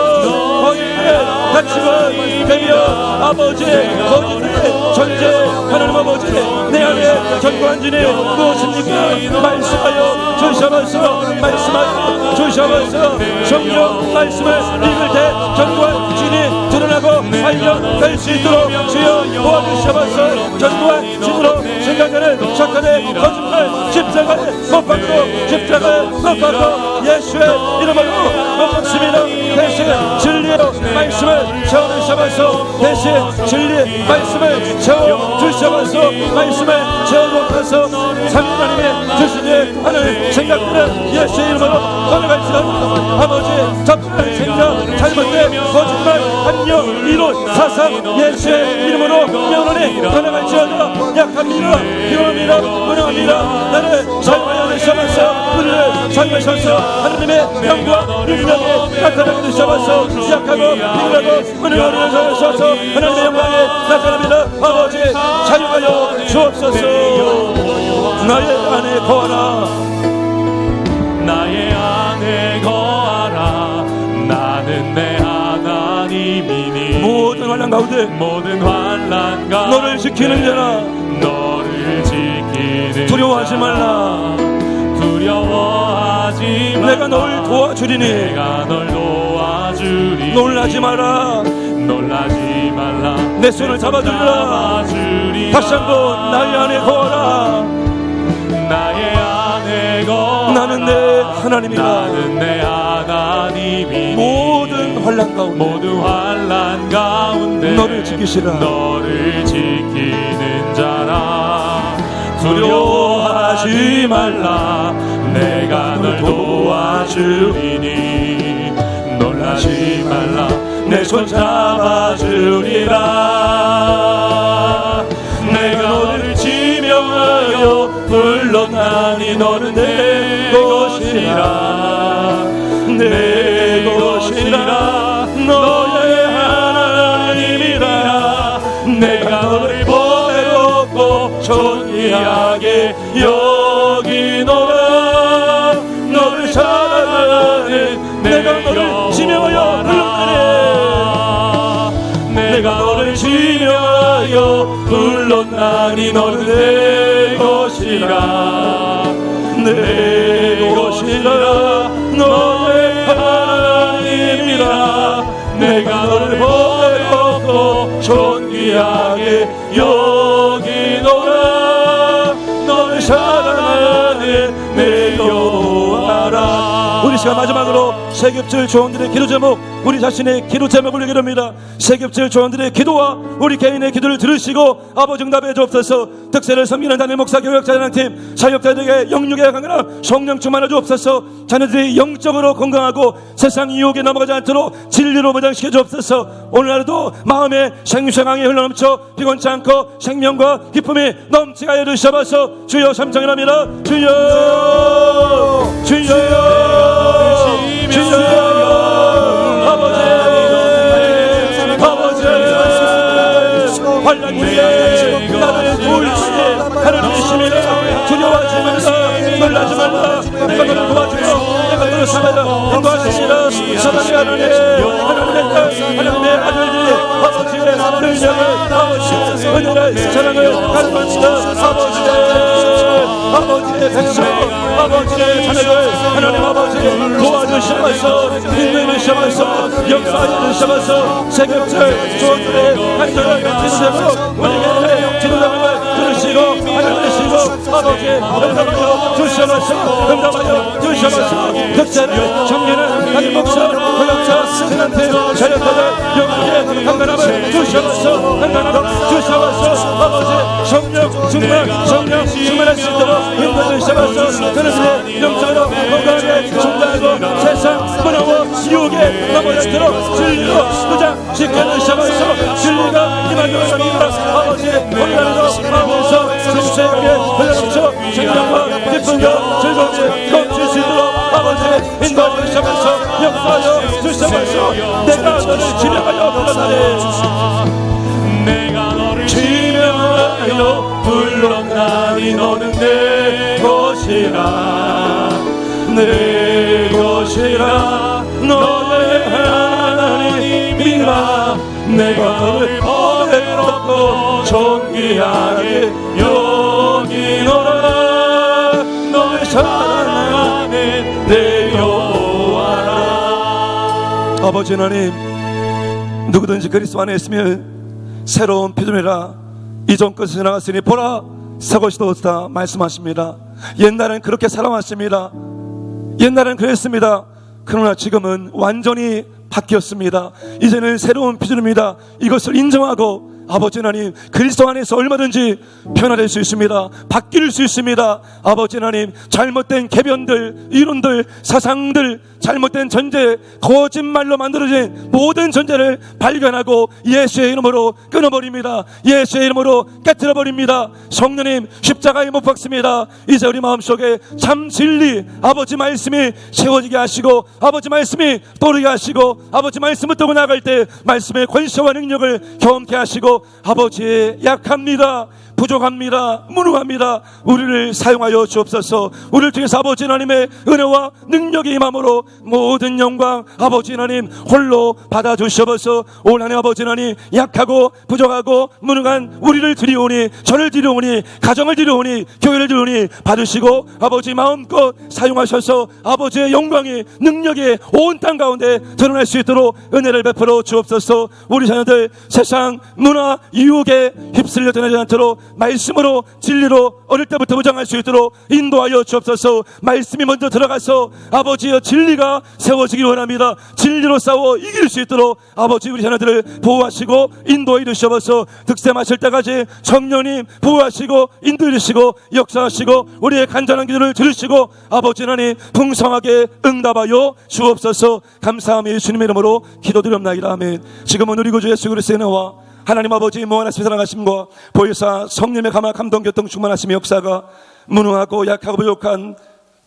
Speaker 3: 거짓된 가치관 대비여 아버지의 거짓된 전제 하나님 아버지 내 안에 견고한 진이 무엇입니까? 말씀하여 주시옵소서. 말씀하여 주시옵소서. 성령 말씀을 읽을 때 견고한 진이 드러나고 발견될 수 있도록 주여 도와주시옵소서. 견고한 진으로 생각하는 사탄의 거짓말 십자가에 못 박고 십자가에 못 박고 예수의 이름으로 먹습니다. 대신 진리의 말씀을 채워주시옵소서. 대신 진리의 말씀을 채워주시옵소서. 말씀을 채워주옵소서. 하나님의 주시니 하는 생각들은 예수의 이름으로 떠나갈지어다. 아버지 접근한 생각 잘못된 거짓말 한영 이론 사상 예수의 이름으로 영원히 떠나갈지어다. 약합니다. 피곤합니다. 무능합니다. 나를 사용하여 주시옵소서. 우리를 사용하셔서 하나님의 영광 능력이 나타나게 주시옵소서. 약하고 피곤하고 무능한 우리를 사용하셔서 하나님의 영광이 나타납니다. 아버지 사용하여 주옵소서. 나의 안에 거하라.
Speaker 1: 나의 안에 거하라. 나는 내 하나님이니
Speaker 3: 모든 환난 가운데
Speaker 1: 모든 환난 가운데
Speaker 3: 너를 지키는 자라.
Speaker 1: 너를 지키는
Speaker 3: 두려워하지 말라.
Speaker 1: 두려워하지 말라.
Speaker 3: 내가 널 도와주리니
Speaker 1: 내가 널 도와주리니
Speaker 3: 놀라지 마라.
Speaker 1: 놀라지 말라.
Speaker 3: 내 손을 잡아주리라. 다시 한번 나의 안에 거하라.
Speaker 1: 나의 안에 거하라.
Speaker 3: 나는 내 하나님이라.
Speaker 1: 나는 내 하나님이니
Speaker 3: 모든 환난 가운데
Speaker 1: 모든 환난 가운데
Speaker 3: 너를 지키시라.
Speaker 1: 너를 지키는 자라. 두려워하지 말라. 내가 널 도와주리니 놀라지 말라. 내 손 잡아주리라. 내가 너를 지명하여 불렀나니 너는 내 것이라. 내 것이라. 너의 하나님이라. 내가 너를 보내었고 존귀하게 여기노라. 너를 사랑하는 내가 너를 지명하여 불렀나니 내가 너를 지명하여 불렀나니 너는 내 것이라. 내 것이라. 너의 하나님이라. 내가 너를 보내었고 존귀하게 여기노라. 너를 사랑하는 내 여호와라.
Speaker 3: 우리 시간 마지막으로 세겹절 조원들의 기도 제목, 우리 자신의 기도 제목을 얘기합니다. 세겹절 조원들의 기도와 우리 개인의 기도를 들으시고 아버지 응답해 주옵소서. 특세를 섬기는 단일 목사 교역자장팀 사역자들에게 영육의 강건함 성령 충만해 주옵소서. 자녀들이 영적으로 건강하고 세상 유혹에 넘어가지 않도록 진리로 무장시켜 주옵소서. 오늘 하루도 마음에 생수강이 흘러넘쳐 피곤치 않고 생명과 기쁨이 넘치게 하여 주시옵소서. 주여 삼창이랍니다. 주여 주여 주여 아버지 아버지 환난 중에 나를 도우시니 하나님이십니다. 두려워하지 말라, 놀라지 말라. 내가 너를 도와주며 내가 너를 삼아라 인도하십니다. 사랑의 하나님의 딸, 하나님의 아들들이 아버지의 능력을, 아버지의 은혜를, 사랑을 가르칩니다. 아버지의 백성, 아버지의 자녀들, 하나님 아버지 도와주시면서 인도해주시면서 역사해주시면서 세ገብ절 조언들의 간절한 지도자로 우리에게 지도자를 들으시고 하나님이시고 아버지 응답하여 주시면서 응답하여 주시면서 특자를 정리는 하늘 목사 고역자 신한테 자녀들을 영국의 강건함을 주시면서 강건함을 주시면서 아버지 성령 충만할 수 있도록 인도해주시면서 그릇의 영적으로 건강하게 충만하고 세상 문화와 유혹에 넘어지도록 진리로 부장 지켜주시면서 진리가 임하기를 합니다. 아버지 오늘날에도 마음에서 진실하게 흘러넘쳐 생명과 기쁨과 즐거움이 넘칠 수 있도록 아버지 인도해주시면서 역사하여 주시면서 내가 너를 지명하여 불렀나니
Speaker 1: 내가 너를
Speaker 3: 지명하여 불렀나니 너는 내 것이라 내 것이라 너의 하나님이라 내가 너를 어렵고 존귀하게 여기노라 너의 사랑하는 내 여호와라. 아버지 하나님, 누구든지 그리스도 안에 있으면 새로운 피조물이라 이전 것이 지나갔으니 보라 새 것이 되었다 말씀하십니다. 옛날엔 그렇게 살아왔습니다. 옛날엔 그랬습니다. 그러나 지금은 완전히 바뀌었습니다. 이제는 새로운 피조물입니다. 이것을 인정하고 아버지 하나님 그리스도 안에서 얼마든지 변화될 수 있습니다. 바뀔 수 있습니다. 아버지 하나님 잘못된 계변들, 이론들, 사상들, 잘못된 전제, 거짓말로 만들어진 모든 전제를 발견하고 예수의 이름으로 끊어버립니다. 예수의 이름으로 깨뜨려버립니다. 성령님 십자가에 못 박습니다. 이제 우리 마음속에 참 진리 아버지 말씀이 세워지게 하시고 아버지 말씀이 떠오르게 하시고 아버지 말씀을 떠고 나갈 때 말씀의 권세와 능력을 경험케 하시고 아버지 약합니다. 부족합니다. 무능합니다. 우리를 사용하여 주옵소서. 우리를 통해서 아버지 하나님의 은혜와 능력의 임함으로 모든 영광 아버지 하나님 홀로 받아주시옵소서. 올 한해 아버지 하나님 약하고 부족하고 무능한 우리를 드리오니 저를 드리오니 가정을 드리오니 교회를 드리오니 받으시고 아버지 마음껏 사용하셔서 아버지의 영광이 능력이 온 땅 가운데 드러날 수 있도록 은혜를 베풀어 주옵소서. 우리 자녀들 세상 문화 유혹에 휩쓸려 되지 않도록 말씀으로 진리로 어릴 때부터 무장할 수 있도록 인도하여 주옵소서. 말씀이 먼저 들어가서 아버지의 진리가 세워지기 원합니다. 진리로 싸워 이길 수 있도록 아버지 우리 자녀들을 보호하시고 인도해 주시옵소서. 득세마실 때까지 성령님 보호하시고 인도해 주시고 역사하시고 우리의 간절한 기도를 들으시고 아버지 하나님 풍성하게 응답하여 주옵소서. 감사하며 예수님의 이름으로 기도드립나이다. 아멘. 지금은 우리 구주 예수 그리스도의 은혜와 하나님 아버지 무한하신 사랑하심과 보혜사 성령의 감화 감동 교통 충만하심의 역사가 무능하고 약하고 부족한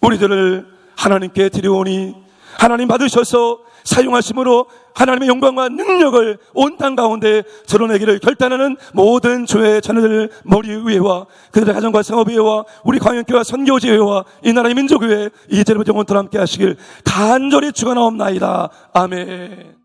Speaker 3: 우리들을 하나님께 드리오니 하나님 받으셔서 사용하심으로 하나님의 영광과 능력을 온 땅 가운데 드러내기를 결단하는 모든 교회의 자녀들 머리 위에와 그들의 가정과 생업 위에와 우리 광역교회와 선교지회와 이 나라의 민족교회 이제부터 영원토록 함께 하시길 간절히 축원하옵나이다. 아멘.